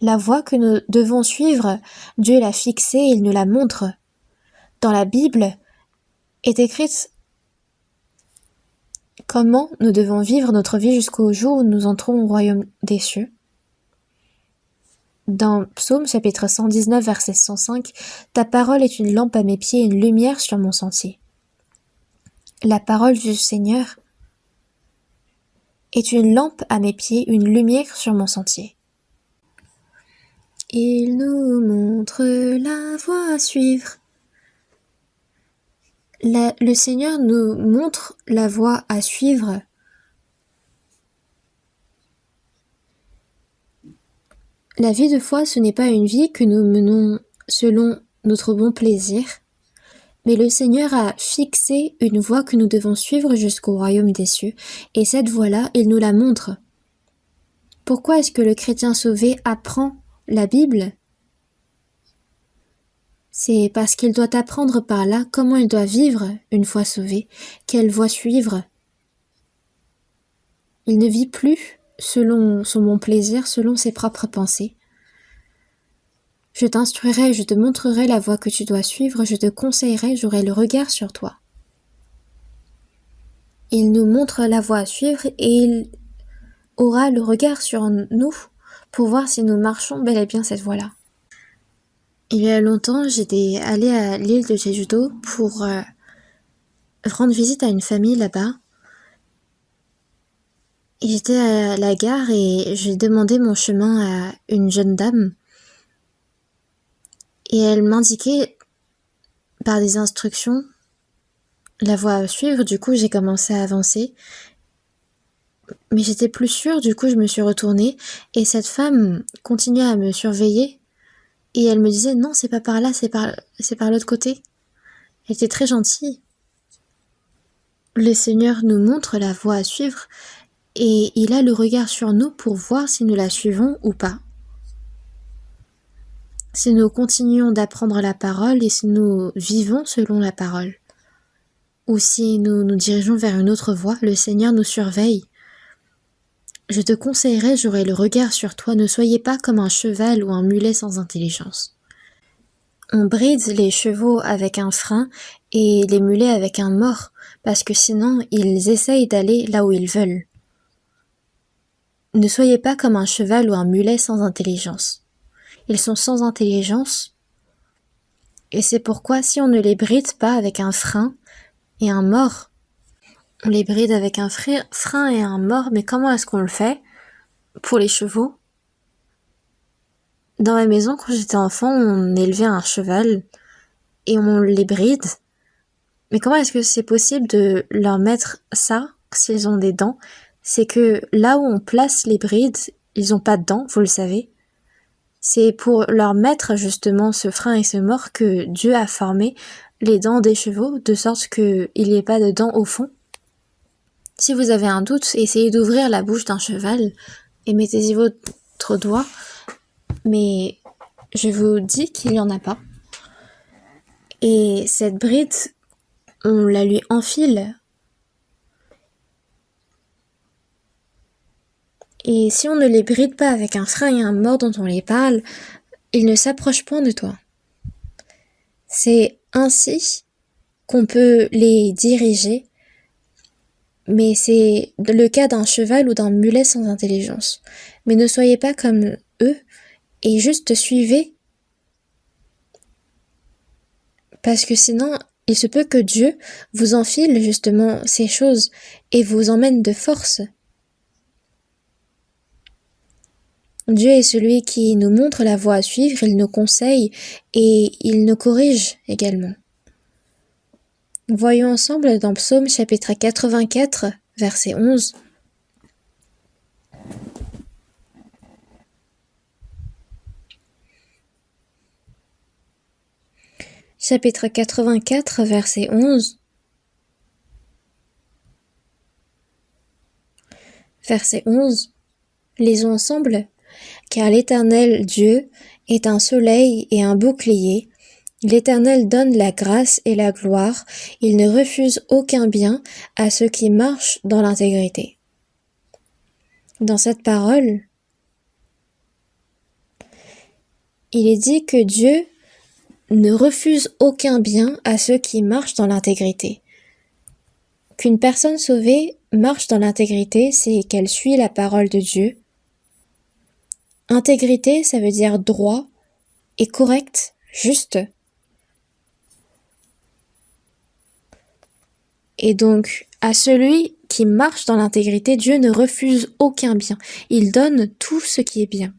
La voie que nous devons suivre, Dieu l'a fixée et il nous la montre. Dans la Bible est écrite comment nous devons vivre notre vie jusqu'au jour où nous entrons au royaume des cieux. Dans Psaume chapitre 119 verset 105, ta parole est une lampe à mes pieds et une lumière sur mon sentier. La parole du Seigneur est une lampe à mes pieds, une lumière sur mon sentier. Il nous montre la voie à suivre. Le Seigneur nous montre la voie à suivre. La vie de foi, ce n'est pas une vie que nous menons selon notre bon plaisir, mais le Seigneur a fixé une voie que nous devons suivre jusqu'au royaume des cieux, et cette voie-là, il nous la montre. Pourquoi est-ce que le chrétien sauvé apprend la Bible ? C'est parce qu'il doit apprendre par là comment il doit vivre une fois sauvé, quelle voie suivre. Il ne vit plus selon son bon plaisir, selon ses propres pensées. Je t'instruirai, je te montrerai la voie que tu dois suivre, je te conseillerai, j'aurai le regard sur toi. Il nous montre la voie à suivre et il aura le regard sur nous pour voir si nous marchons bel et bien cette voie-là. Il y a longtemps, j'étais allée à l'île de Jeju-do pour rendre visite à une famille là-bas. Et j'étais à la gare et j'ai demandé mon chemin à une jeune dame. Et elle m'indiquait par des instructions la voie à suivre. Du coup, j'ai commencé à avancer. Mais j'étais plus sûre, du coup, je me suis retournée. Et cette femme continuait à me surveiller. Et elle me disait, non, c'est pas par là, c'est par l'autre côté. Elle était très gentille. Le Seigneur nous montre la voie à suivre. Et il a le regard sur nous pour voir si nous la suivons ou pas. Si nous continuons d'apprendre la parole et si nous vivons selon la parole. Ou si nous nous dirigeons vers une autre voie, le Seigneur nous surveille. Je te conseillerai, j'aurai le regard sur toi, ne soyez pas comme un cheval ou un mulet sans intelligence. On bride les chevaux avec un frein et les mulets avec un mors, parce que sinon ils essayent d'aller là où ils veulent. Ne soyez pas comme un cheval ou un mulet sans intelligence. Ils sont sans intelligence, et c'est pourquoi si on ne les bride pas avec un frein et un mors, on les bride avec un frein et un mors, mais comment est-ce qu'on le fait pour les chevaux ? Dans ma maison, quand j'étais enfant, on élevait un cheval, et on les bride. Mais comment est-ce que c'est possible de leur mettre ça s'ils ont des dents? C'est que là où on place les brides, ils n'ont pas de dents, vous le savez. C'est pour leur mettre justement ce frein et ce mors que Dieu a formé les dents des chevaux, de sorte qu'il n'y ait pas de dents au fond. Si vous avez un doute, essayez d'ouvrir la bouche d'un cheval et mettez-y votre doigt, mais je vous dis qu'il n'y en a pas. Et cette bride, on la lui enfile. Et si on ne les bride pas avec un frein et un mors dont on les parle, ils ne s'approchent point de toi. C'est ainsi qu'on peut les diriger, mais c'est le cas d'un cheval ou d'un mulet sans intelligence. Mais ne soyez pas comme eux et juste suivez, parce que sinon, il se peut que Dieu vous enfile justement ces choses et vous emmène de force. Dieu est celui qui nous montre la voie à suivre, il nous conseille et il nous corrige également. Voyons ensemble dans Psaume chapitre 84, verset 11. Chapitre 84, verset 11. Verset 11. Lisons ensemble. Car l'Éternel Dieu est un soleil et un bouclier. L'Éternel donne la grâce et la gloire. Il ne refuse aucun bien à ceux qui marchent dans l'intégrité. Dans cette parole, il est dit que Dieu ne refuse aucun bien à ceux qui marchent dans l'intégrité. Qu'une personne sauvée marche dans l'intégrité, c'est qu'elle suit la parole de Dieu. Intégrité, ça veut dire droit et correct, juste. Et donc, à celui qui marche dans l'intégrité, Dieu ne refuse aucun bien. Il donne tout ce qui est bien.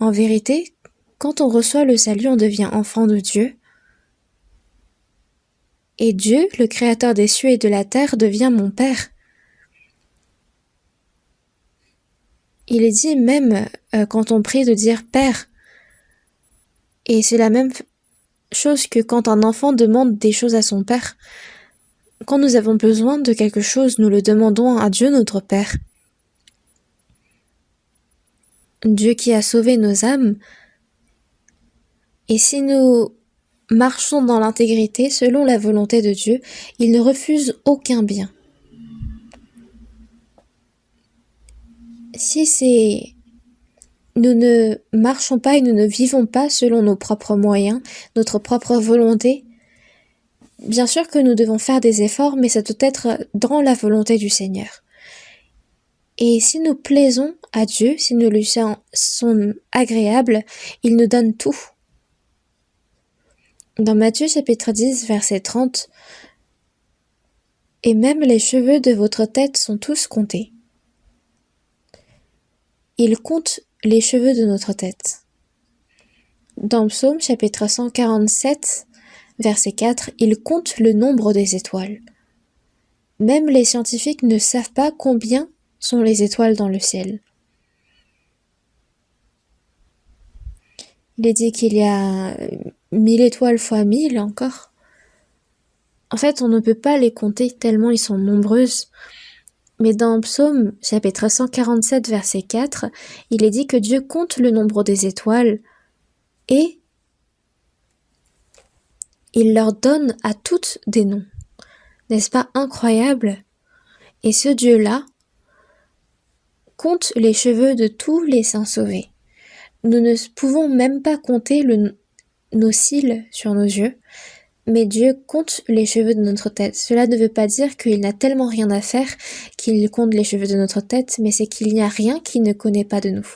En vérité, quand on reçoit le salut, on devient enfant de Dieu. Et Dieu, le créateur des cieux et de la terre, devient mon Père. Il est dit même quand on prie de dire Père. Et c'est la même chose que quand un enfant demande des choses à son Père. Quand nous avons besoin de quelque chose, nous le demandons à Dieu notre Père. Dieu qui a sauvé nos âmes. Et si nous marchons dans l'intégrité selon la volonté de Dieu, il ne refuse aucun bien. Si nous ne marchons pas et nous ne vivons pas selon nos propres moyens, notre propre volonté, bien sûr que nous devons faire des efforts, mais ça doit être dans la volonté du Seigneur. Et si nous plaisons à Dieu, si nous lui sommes agréables, il nous donne tout. Dans Matthieu chapitre 10, verset 30, « Et même les cheveux de votre tête sont tous comptés. » Il compte les cheveux de notre tête. Dans Psaume chapitre 147, verset 4, il compte le nombre des étoiles. Même les scientifiques ne savent pas combien sont les étoiles dans le ciel. Il est dit qu'il y a 1000 étoiles fois 1000 encore. En fait, on ne peut pas les compter tellement ils sont nombreuses. Mais dans Psaume chapitre 147, verset 4, il est dit que Dieu compte le nombre des étoiles et il leur donne à toutes des noms. N'est-ce pas incroyable? Et ce Dieu-là compte les cheveux de tous les saints sauvés. Nous ne pouvons même pas compter nos cils sur nos yeux, mais Dieu compte les cheveux de notre tête. Cela ne veut pas dire qu'il n'a tellement rien à faire qu'il compte les cheveux de notre tête, mais c'est qu'il n'y a rien qu'il ne connaît pas de nous.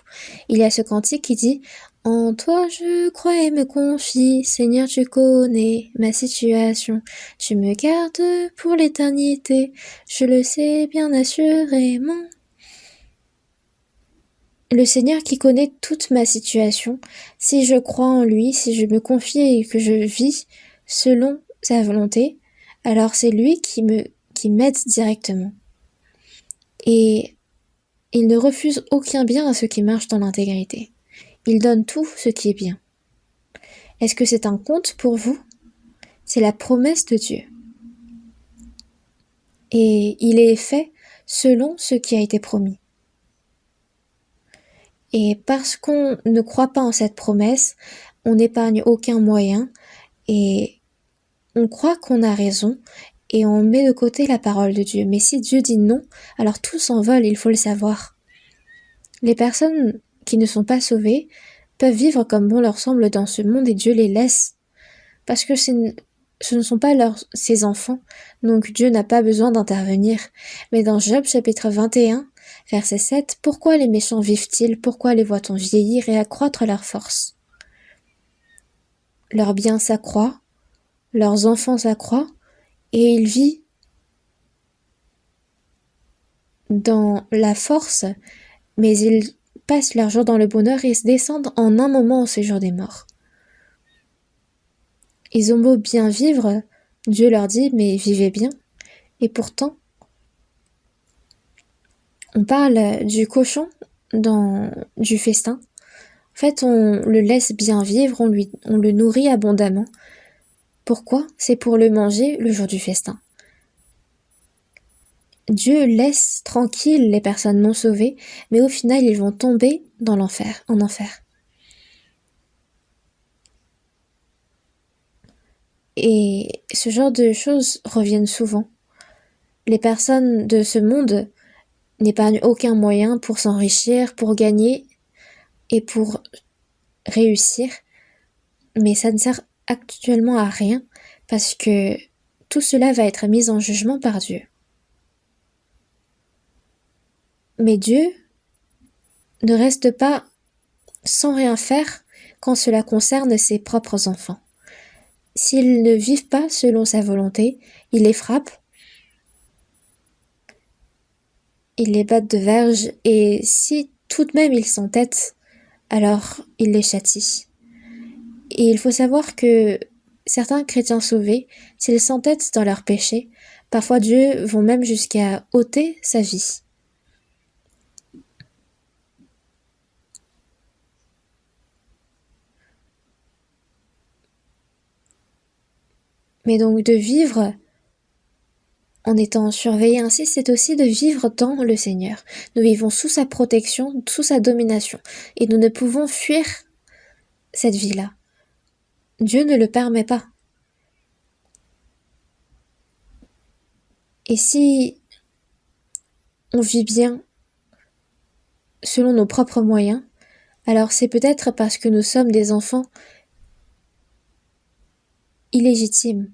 Il y a ce cantique qui dit « En toi je crois et me confie, Seigneur tu connais ma situation, tu me gardes pour l'éternité, je le sais bien assurément. » le Seigneur qui connaît toute ma situation, si je crois en lui, si je me confie et que je vis selon sa volonté, alors c'est lui qui m'aide directement. Et il ne refuse aucun bien à ceux qui marchent dans l'intégrité. Il donne tout ce qui est bien. Est-ce que c'est un conte pour vous? C'est la promesse de Dieu. Et il est fait selon ce qui a été promis. Et parce qu'on ne croit pas en cette promesse, on n'épargne aucun moyen et on croit qu'on a raison et on met de côté la parole de Dieu. Mais si Dieu dit non, alors tout s'envole, il faut le savoir. Les personnes qui ne sont pas sauvées peuvent vivre comme bon leur semble dans ce monde et Dieu les laisse. Parce que ce ne sont pas ses enfants, donc Dieu n'a pas besoin d'intervenir. Mais dans Job chapitre 21, verset 7, « Pourquoi les méchants vivent-ils? Pourquoi les voit-on vieillir et accroître leur force? Leurs biens s'accroît, leurs enfants s'accroît, et ils vivent dans la force, mais ils passent leur jour dans le bonheur et se descendent en un moment au séjour des morts. Ils ont beau bien vivre, Dieu leur dit, mais vivez bien. Et pourtant, on parle du cochon du festin. En fait, on le laisse bien vivre, on le nourrit abondamment. Pourquoi? C'est pour le manger le jour du festin. Dieu laisse tranquilles les personnes non sauvées, mais au final, ils vont tomber en enfer. Et ce genre de choses reviennent souvent. Les personnes de ce monde n'épargnent aucun moyen pour s'enrichir, pour gagner et pour réussir, mais ça ne sert actuellement à rien parce que tout cela va être mis en jugement par Dieu. Mais Dieu ne reste pas sans rien faire quand cela concerne ses propres enfants. S'ils ne vivent pas selon sa volonté, il les frappe, il les bat de verge, et si tout de même ils s'entêtent, alors il les châtie. Et il faut savoir que certains chrétiens sauvés, s'ils s'entêtent dans leurs péchés, parfois Dieu vont même jusqu'à ôter sa vie. Mais donc de vivre en étant surveillé ainsi, c'est aussi de vivre dans le Seigneur. Nous vivons sous sa protection, sous sa domination, et nous ne pouvons fuir cette vie-là. Dieu ne le permet pas. Et si on vit bien selon nos propres moyens, alors c'est peut-être parce que nous sommes des enfants illégitimes.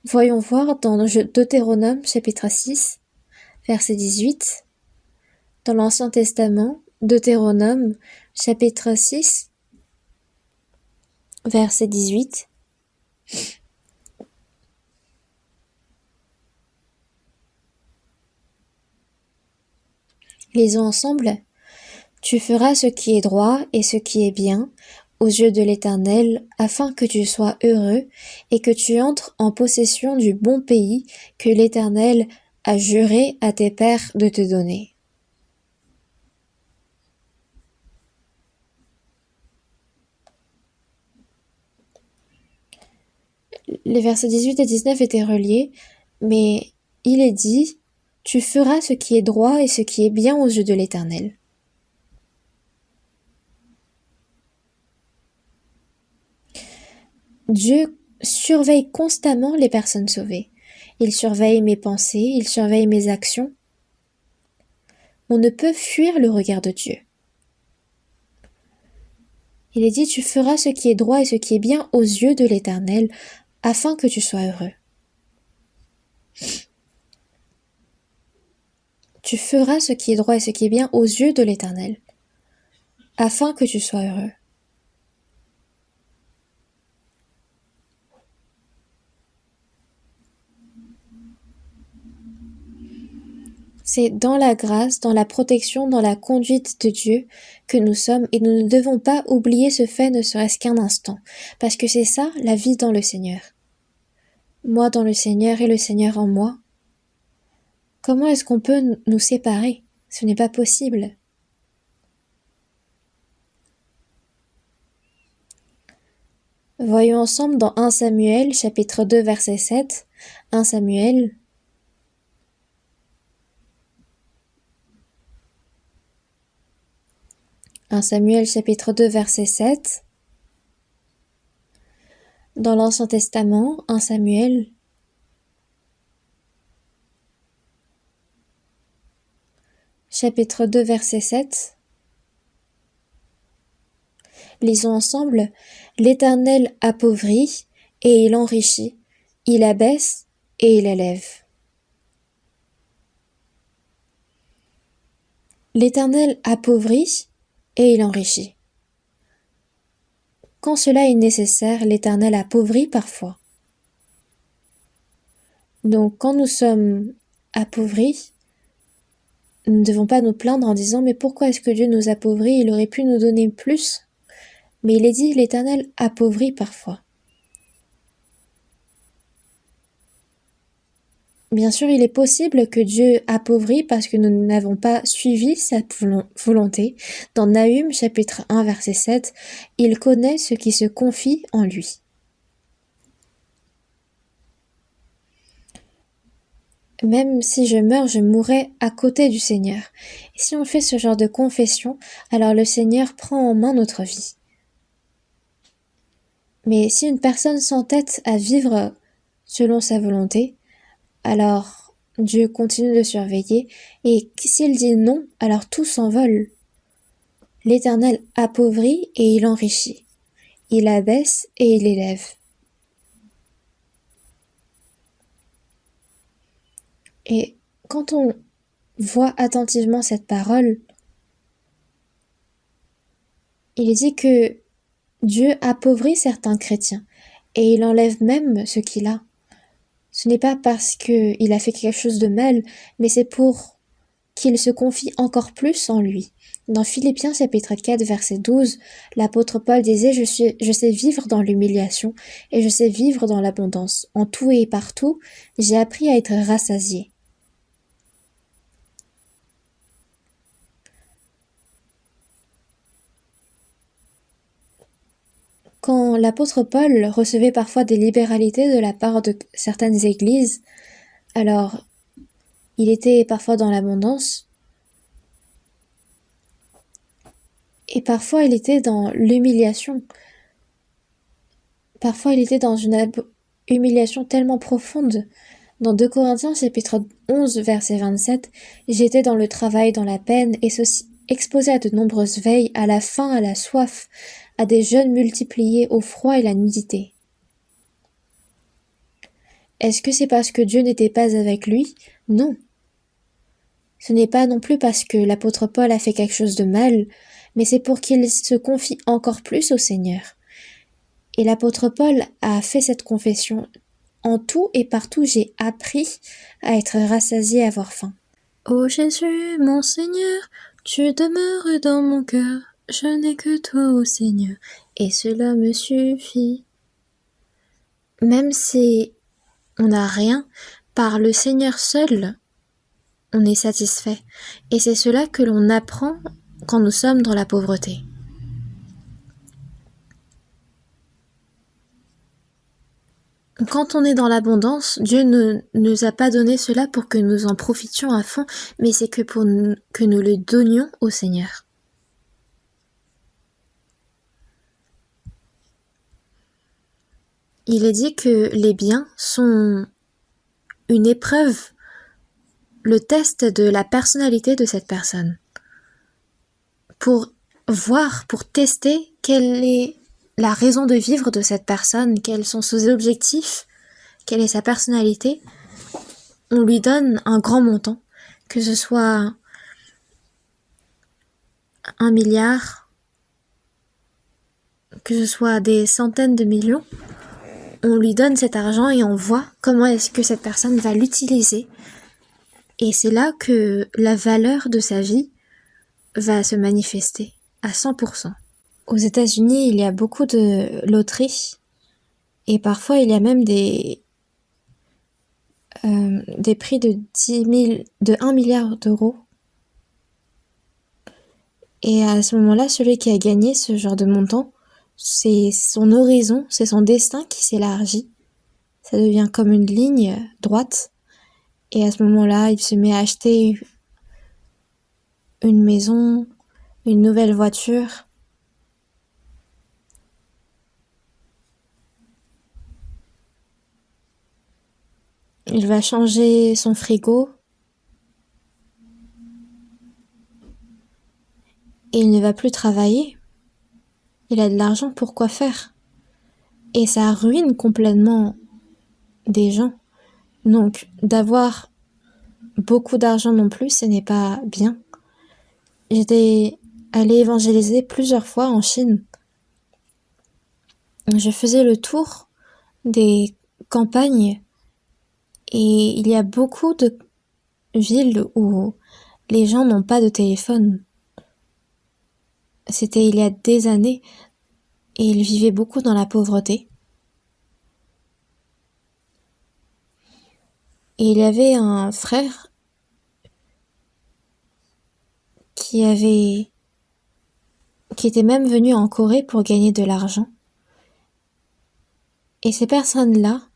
Voyons voir dans Deutéronome chapitre 6, verset 18. Dans l'Ancien Testament, Deutéronome chapitre 6, verset 18. Lisons ensemble. Tu feras ce qui est droit et ce qui est bien aux yeux de l'Éternel, afin que tu sois heureux et que tu entres en possession du bon pays que l'Éternel a juré à tes pères de te donner. Les versets 18 et 19 étaient reliés, mais il est dit « Tu feras ce qui est droit et ce qui est bien aux yeux de l'Éternel. » Dieu surveille constamment les personnes sauvées. Il surveille mes pensées, il surveille mes actions. On ne peut fuir le regard de Dieu. Il est dit, tu feras ce qui est droit et ce qui est bien aux yeux de l'Éternel, afin que tu sois heureux. Tu feras ce qui est droit et ce qui est bien aux yeux de l'Éternel, afin que tu sois heureux. C'est dans la grâce, dans la protection, dans la conduite de Dieu que nous sommes et nous ne devons pas oublier ce fait ne serait-ce qu'un instant, parce que c'est ça la vie dans le Seigneur. Moi dans le Seigneur et le Seigneur en moi. Comment est-ce qu'on peut nous séparer? Ce n'est pas possible. Voyons ensemble dans 1 Samuel, chapitre 2, verset 7. 1 Samuel. Chapitre 2, verset 7. Dans l'Ancien Testament, 1 Samuel. Chapitre 2, verset 7. Lisons ensemble. L'Éternel appauvrit et il enrichit, il abaisse et il élève. L'Éternel appauvrit et il enrichit. Quand cela est nécessaire, l'Éternel appauvrit parfois. Donc quand nous sommes appauvris, nous ne devons pas nous plaindre en disant « Mais pourquoi est-ce que Dieu nous appauvrit? Il aurait pu nous donner plus. » Mais il est dit « L'Éternel appauvrit parfois. » Bien sûr, il est possible que Dieu appauvrit parce que nous n'avons pas suivi sa volonté. Dans Nahum, chapitre 1, verset 7, il connaît ceux qui se confient en lui. Même si je meurs, je mourrai à côté du Seigneur. Et si on fait ce genre de confession, alors le Seigneur prend en main notre vie. Mais si une personne s'entête à vivre selon sa volonté, alors Dieu continue de surveiller, et s'il dit non, alors tout s'envole. L'Éternel appauvrit et il enrichit. Il abaisse et il élève. Et quand on voit attentivement cette parole, il est dit que Dieu appauvrit certains chrétiens et il enlève même ce qu'il a. Ce n'est pas parce qu'il a fait quelque chose de mal, mais c'est pour qu'il se confie encore plus en lui. Dans Philippiens chapitre 4 verset 12, l'apôtre Paul disait « Je sais vivre dans l'humiliation et je sais vivre dans l'abondance. En tout et partout, j'ai appris à être rassasié. » Quand l'apôtre Paul recevait parfois des libéralités de la part de certaines églises, alors il était parfois dans l'abondance, et parfois il était dans l'humiliation. Parfois il était dans une humiliation tellement profonde. Dans 2 Corinthiens chapitre 11 verset 27, j'étais dans le travail, dans la peine, et ceci exposé à de nombreuses veilles, à la faim, à la soif, à des jeûnes multipliés, au froid et la nudité. Est-ce que c'est parce que Dieu n'était pas avec lui? Non. Ce n'est pas non plus parce que l'apôtre Paul a fait quelque chose de mal, mais c'est pour qu'il se confie encore plus au Seigneur. Et l'apôtre Paul a fait cette confession. En tout et partout, j'ai appris à être rassasié, à avoir faim. Ô Jésus, mon Seigneur, tu demeures dans mon cœur. Je n'ai que toi, ô Seigneur, et cela me suffit. Même si on n'a rien, par le Seigneur seul, on est satisfait. Et c'est cela que l'on apprend quand nous sommes dans la pauvreté. Quand on est dans l'abondance, Dieu ne nous a pas donné cela pour que nous en profitions à fond, mais c'est que pour que nous le donnions au Seigneur. Il est dit que les biens sont une épreuve, le test de la personnalité de cette personne. Pour voir, pour tester quelle est la raison de vivre de cette personne, quels sont ses objectifs, quelle est sa personnalité, on lui donne un grand montant, que ce soit 1 milliard, que ce soit des centaines de millions, on lui donne cet argent et on voit comment est-ce que cette personne va l'utiliser Et c'est là que la valeur de sa vie va se manifester à 100%. Aux États-Unis, il y a beaucoup de loteries et parfois il y a même des prix de 1 milliard d'euros. Et à ce moment-là, celui qui a gagné ce genre de montant, c'est son horizon, c'est son destin qui s'élargit. Ça devient comme une ligne droite. Et à ce moment-là, il se met à acheter une maison, une nouvelle voiture. Il va changer son frigo. Et il ne va plus travailler. Il a de l'argent pour quoi faire. Et ça ruine complètement des gens. Donc, d'avoir beaucoup d'argent non plus, ce n'est pas bien. J'étais allée évangéliser plusieurs fois en Chine. Je faisais le tour des campagnes et il y a beaucoup de villes où les gens n'ont pas de téléphone. C'était il y a des années et ils vivaient beaucoup dans la pauvreté. Et il y avait un frère qui était même venu en Corée pour gagner de l'argent. Et ces personnes-là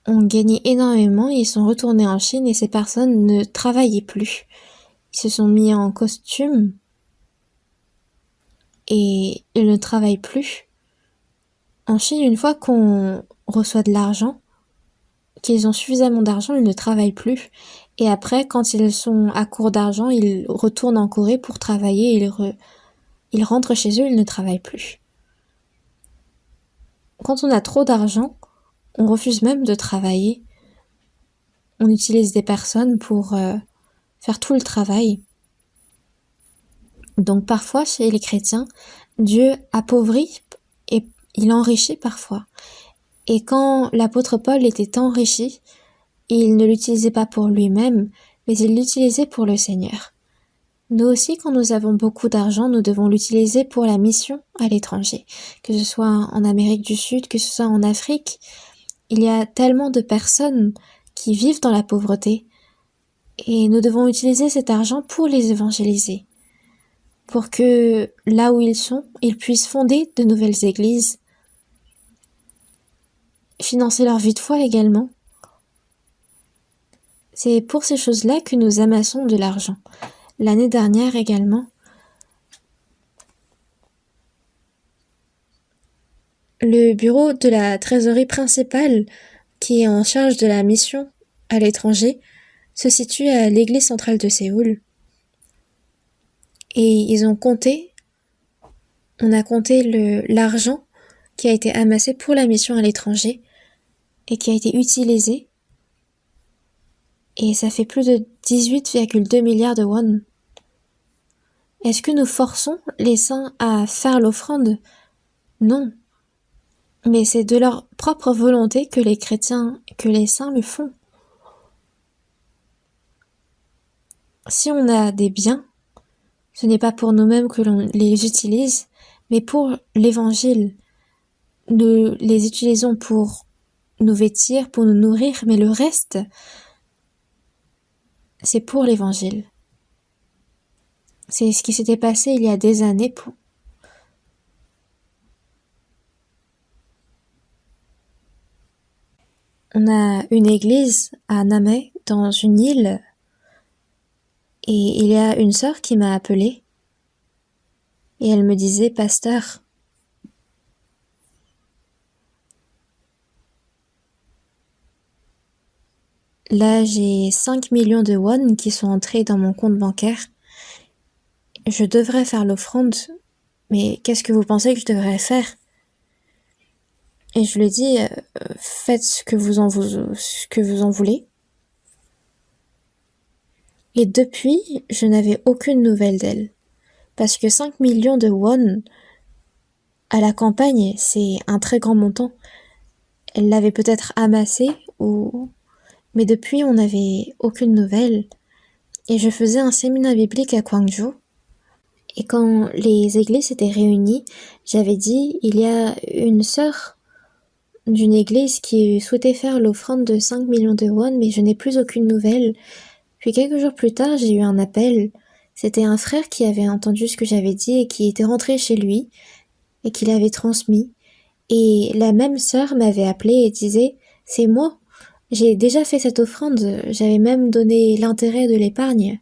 ont gagné énormément, ils sont retournés en Chine et ces personnes ne travaillaient plus. Ils se sont mis en costume et ils ne travaillent plus. En Chine, une fois qu'on reçoit de l'argent, qu'ils ont suffisamment d'argent, ils ne travaillent plus. Et après, quand ils sont à court d'argent, ils retournent en Corée pour travailler, ils rentrent chez eux, ils ne travaillent plus. Quand on a trop d'argent, on refuse même de travailler. On utilise des personnes pour faire tout le travail. Donc parfois, chez les chrétiens, Dieu appauvrit et il enrichit parfois. Et quand l'apôtre Paul était enrichi, il ne l'utilisait pas pour lui-même, mais il l'utilisait pour le Seigneur. Nous aussi, quand nous avons beaucoup d'argent, nous devons l'utiliser pour la mission à l'étranger, que ce soit en Amérique du Sud, que ce soit en Afrique. Il y a tellement de personnes qui vivent dans la pauvreté et nous devons utiliser cet argent pour les évangéliser, pour que là où ils sont, ils puissent fonder de nouvelles églises, financer leur vie de foi également. C'est pour ces choses-là que nous amassons de l'argent. L'année dernière également, le bureau de la trésorerie principale, qui est en charge de la mission à l'étranger, se situe à l'église centrale de Séoul. Et on a compté l'argent qui a été amassé pour la mission à l'étranger et qui a été utilisé. Et ça fait plus de 18,2 milliards de won. Est-ce que nous forçons les saints à faire l'offrande? Non. Mais c'est de leur propre volonté que les chrétiens, que les saints le font. Si on a des biens, ce n'est pas pour nous-mêmes que l'on les utilise, mais pour l'évangile. Nous les utilisons pour nous vêtir, pour nous nourrir, mais le reste, c'est pour l'évangile. C'est ce qui s'était passé il y a des années. On a une église à Namhae, dans une île, et il y a une sœur qui m'a appelée, et elle me disait, pasteur, là j'ai 5 millions de won qui sont entrés dans mon compte bancaire, je devrais faire l'offrande, mais qu'est-ce que vous pensez que je devrais faire? Et je lui ai dit, faites ce que vous en voulez. Et depuis, je n'avais aucune nouvelle d'elle. Parce que 5 millions de won à la campagne, c'est un très grand montant. Elle l'avait peut-être amassé, Mais depuis, on n'avait aucune nouvelle. Et je faisais un séminaire biblique à Gwangju. Et quand les églises étaient réunies, j'avais dit, il y a une sœur d'une église qui souhaitait faire l'offrande de 5 millions de won, mais je n'ai plus aucune nouvelle. Puis quelques jours plus tard, j'ai eu un appel. C'était un frère qui avait entendu ce que j'avais dit et qui était rentré chez lui et qui l'avait transmis. Et la même sœur m'avait appelé et disait, c'est moi. J'ai déjà fait cette offrande. J'avais même donné l'intérêt de l'épargne.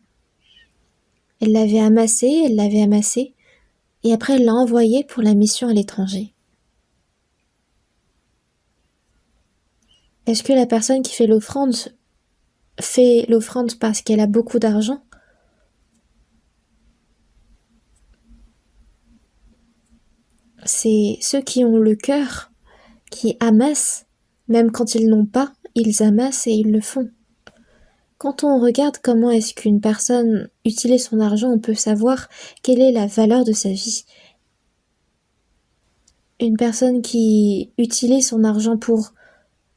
Elle l'avait amassé, et après elle l'a envoyé pour la mission à l'étranger. Est-ce que la personne qui fait l'offrande parce qu'elle a beaucoup d'argent? C'est ceux qui ont le cœur, qui amassent, même quand ils n'ont pas, ils amassent et ils le font. Quand on regarde comment est-ce qu'une personne utilise son argent, on peut savoir quelle est la valeur de sa vie. Une personne qui utilise son argent pour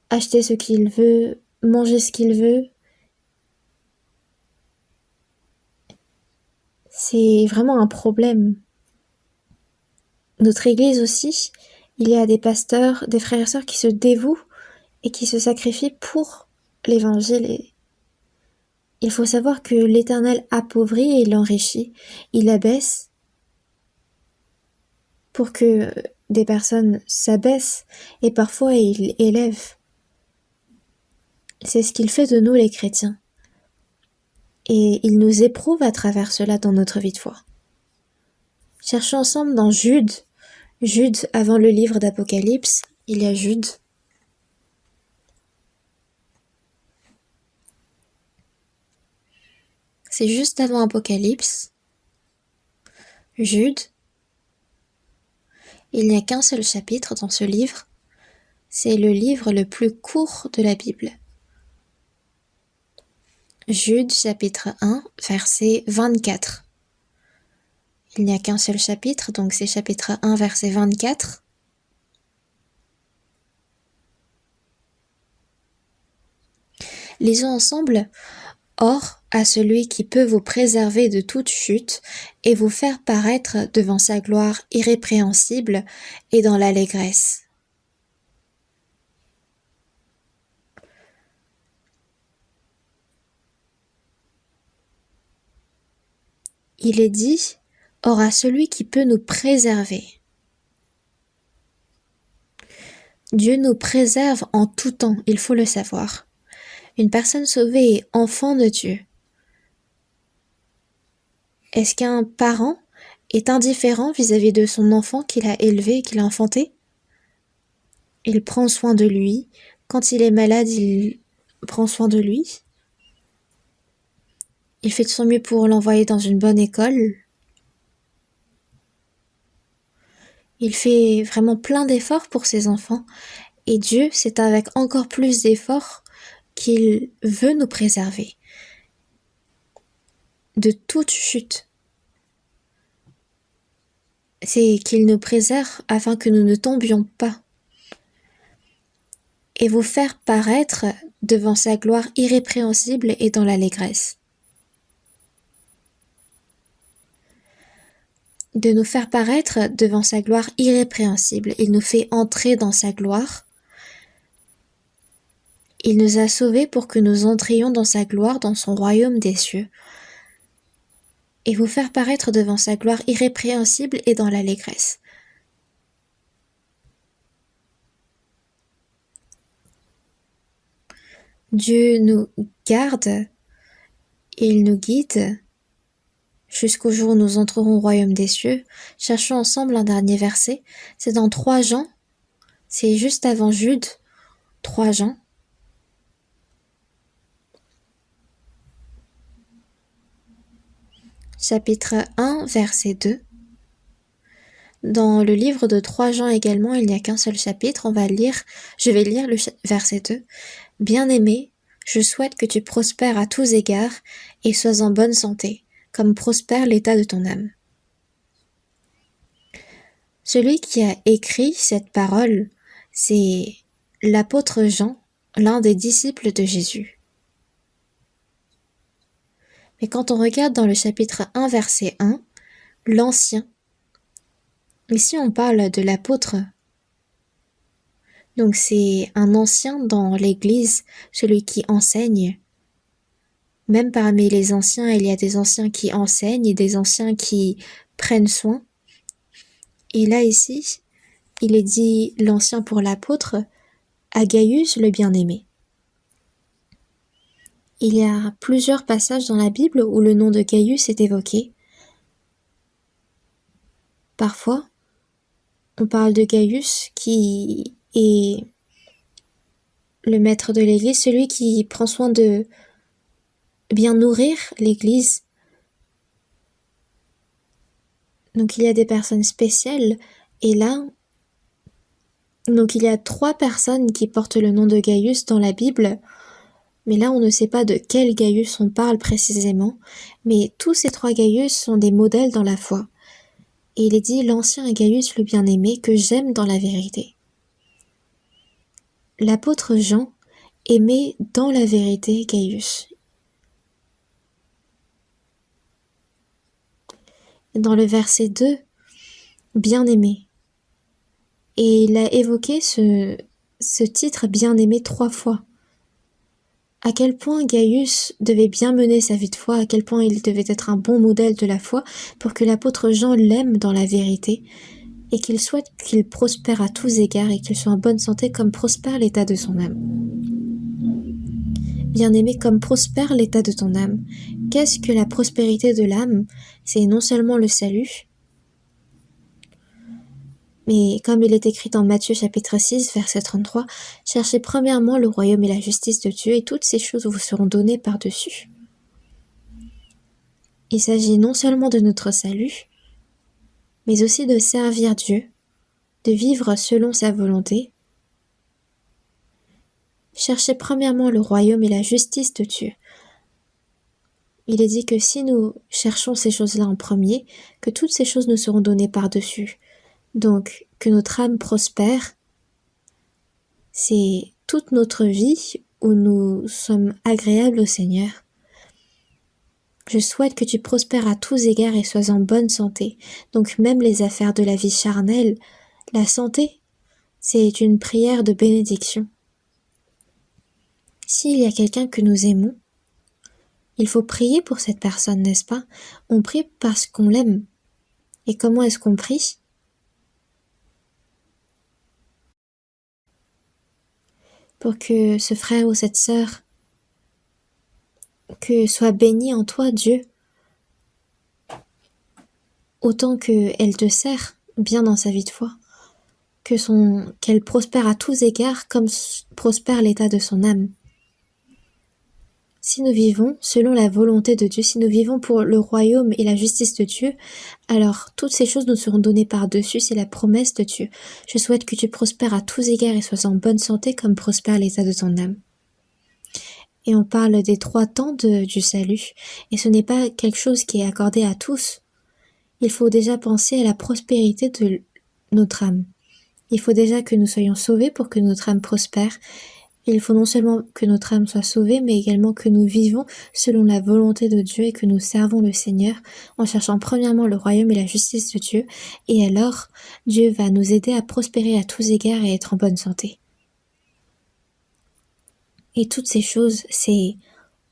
acheter ce qu'il veut, manger ce qu'il veut, c'est vraiment un problème. Notre église aussi, il y a des pasteurs, des frères et sœurs qui se dévouent et qui se sacrifient pour l'évangile. Il faut savoir que l'Éternel appauvrit et l'enrichit, il abaisse pour que des personnes s'abaissent et parfois il élève. C'est ce qu'il fait de nous les chrétiens. Et il nous éprouve à travers cela dans notre vie de foi. Cherchons ensemble dans Jude. Jude, avant le livre d'Apocalypse, il y a Jude. C'est juste avant Apocalypse. Jude. Il n'y a qu'un seul chapitre dans ce livre. C'est le livre le plus court de la Bible. Jude, chapitre 1, verset 24. Il n'y a qu'un seul chapitre, donc c'est chapitre 1, verset 24. Lisons ensemble. Or, à celui qui peut vous préserver de toute chute et vous faire paraître devant sa gloire irrépréhensible et dans l'allégresse. Il est dit, or à celui qui peut nous préserver. Dieu nous préserve en tout temps, il faut le savoir. Une personne sauvée est enfant de Dieu. Est-ce qu'un parent est indifférent vis-à-vis de son enfant qu'il a élevé, qu'il a enfanté? Il prend soin de lui. Quand il est malade, il prend soin de lui. Il fait de son mieux pour l'envoyer dans une bonne école. Il fait vraiment plein d'efforts pour ses enfants. Et Dieu, c'est avec encore plus d'efforts qu'il veut nous préserver de toute chute. C'est qu'il nous préserve afin que nous ne tombions pas. Et vous faire paraître devant sa gloire irrépréhensible et dans l'allégresse. De nous faire paraître devant sa gloire irrépréhensible. Il nous fait entrer dans sa gloire. Il nous a sauvés pour que nous entrions dans sa gloire, dans son royaume des cieux. Et vous faire paraître devant sa gloire irrépréhensible et dans l'allégresse. Dieu nous garde et il nous guide jusqu'au jour où nous entrerons au royaume des cieux. Cherchons ensemble un dernier verset. C'est dans 3 Jean. C'est juste avant Jude. 3 Jean. Chapitre 1, verset 2. Dans le livre de 3 Jean également, il n'y a qu'un seul chapitre. Je vais lire le verset 2. Bien-aimé, je souhaite que tu prospères à tous égards et sois en bonne santé, comme prospère l'état de ton âme. Celui qui a écrit cette parole, c'est l'apôtre Jean, l'un des disciples de Jésus. Mais quand on regarde dans le chapitre 1, verset 1, l'Ancien, ici on parle de l'apôtre. Donc c'est un ancien dans l'Église, celui qui enseigne. Même parmi les anciens, il y a des anciens qui enseignent et des anciens qui prennent soin. Et là ici, il est dit l'ancien pour l'apôtre, à Gaius le bien-aimé. Il y a plusieurs passages dans la Bible où le nom de Gaius est évoqué. Parfois, on parle de Gaius qui est le maître de l'Église, celui qui prend soin de bien nourrir l'Église. Donc il y a des personnes spéciales, et là, donc il y a 3 personnes qui portent le nom de Gaius dans la Bible, mais là on ne sait pas de quel Gaius on parle précisément, mais tous ces 3 Gaius sont des modèles dans la foi. Et il est dit l'ancien Gaius le bien-aimé que j'aime dans la vérité. L'apôtre Jean aimait dans la vérité Gaius. Dans le verset 2, bien-aimé. Et il a évoqué ce titre bien-aimé 3 fois. À quel point Gaius devait bien mener sa vie de foi, à quel point il devait être un bon modèle de la foi pour que l'apôtre Jean l'aime dans la vérité et qu'il souhaite qu'il prospère à tous égards et qu'il soit en bonne santé comme prospère l'état de son âme. Bien-aimé, comme prospère l'état de ton âme. Qu'est-ce que la prospérité de l'âme? C'est non seulement le salut, mais comme il est écrit dans Matthieu chapitre 6, verset 33, « Cherchez premièrement le royaume et la justice de Dieu, et toutes ces choses vous seront données par-dessus. » Il s'agit non seulement de notre salut, mais aussi de servir Dieu, de vivre selon sa volonté. Cherchez premièrement le royaume et la justice de Dieu. Il est dit que si nous cherchons ces choses-là en premier, que toutes ces choses nous seront données par-dessus. Donc, que notre âme prospère, c'est toute notre vie où nous sommes agréables au Seigneur. Je souhaite que tu prospères à tous égards et sois en bonne santé. Donc même les affaires de la vie charnelle, la santé, c'est une prière de bénédiction. S'il y a quelqu'un que nous aimons, il faut prier pour cette personne, n'est-ce pas? On prie parce qu'on l'aime. Et comment est-ce qu'on prie? Pour que ce frère ou cette sœur que soit béni en toi, Dieu, autant qu'elle te sert bien dans sa vie de foi, qu'elle prospère à tous égards comme prospère l'état de son âme. Si nous vivons selon la volonté de Dieu, si nous vivons pour le royaume et la justice de Dieu, alors toutes ces choses nous seront données par-dessus, c'est la promesse de Dieu. Je souhaite que tu prospères à tous égards et sois en bonne santé comme prospère l'état de ton âme. Et on parle des 3 temps du salut, et ce n'est pas quelque chose qui est accordé à tous. Il faut déjà penser à la prospérité de notre âme. Il faut déjà que nous soyons sauvés pour que notre âme prospère. Il faut non seulement que notre âme soit sauvée, mais également que nous vivons selon la volonté de Dieu et que nous servons le Seigneur en cherchant premièrement le royaume et la justice de Dieu. Et alors, Dieu va nous aider à prospérer à tous égards et être en bonne santé. Et toutes ces choses, c'est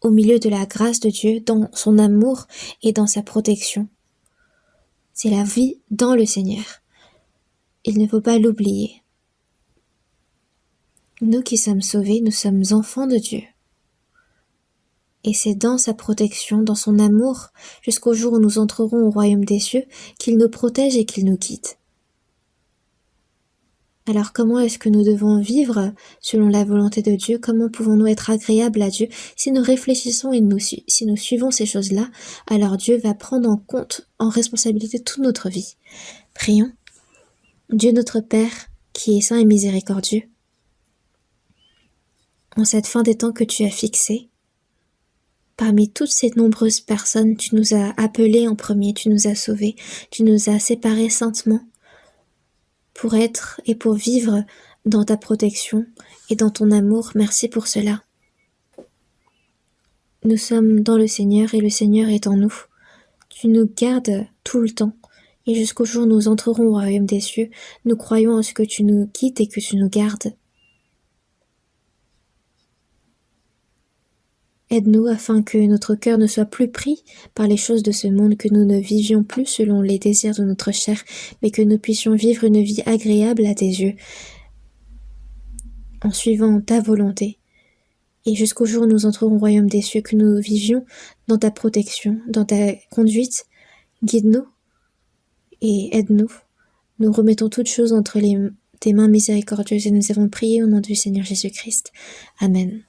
au milieu de la grâce de Dieu, dans son amour et dans sa protection. C'est la vie dans le Seigneur. Il ne faut pas l'oublier. Nous qui sommes sauvés, nous sommes enfants de Dieu. Et c'est dans sa protection, dans son amour, jusqu'au jour où nous entrerons au royaume des cieux, qu'il nous protège et qu'il nous guide. Alors comment est-ce que nous devons vivre selon la volonté de Dieu? Comment pouvons-nous être agréables à Dieu? Si nous réfléchissons et si nous suivons ces choses-là, alors Dieu va prendre en compte, en responsabilité toute notre vie. Prions. Dieu notre Père, qui est saint et miséricordieux, en cette fin des temps que tu as fixée, parmi toutes ces nombreuses personnes, tu nous as appelés en premier, tu nous as sauvés, tu nous as séparés saintement pour être et pour vivre dans ta protection et dans ton amour. Merci pour cela. Nous sommes dans le Seigneur et le Seigneur est en nous. Tu nous gardes tout le temps. Et jusqu'au jour où nous entrerons au royaume des cieux, nous croyons en ce que tu nous guides et que tu nous gardes. Aide-nous afin que notre cœur ne soit plus pris par les choses de ce monde, que nous ne vivions plus selon les désirs de notre chair, mais que nous puissions vivre une vie agréable à tes yeux, en suivant ta volonté. Et jusqu'au jour où nous entrerons au royaume des cieux, que nous vivions dans ta protection, dans ta conduite. Guide-nous et aide-nous. Nous remettons toutes choses entre tes mains miséricordieuses et nous avons prié au nom du Seigneur Jésus-Christ. Amen.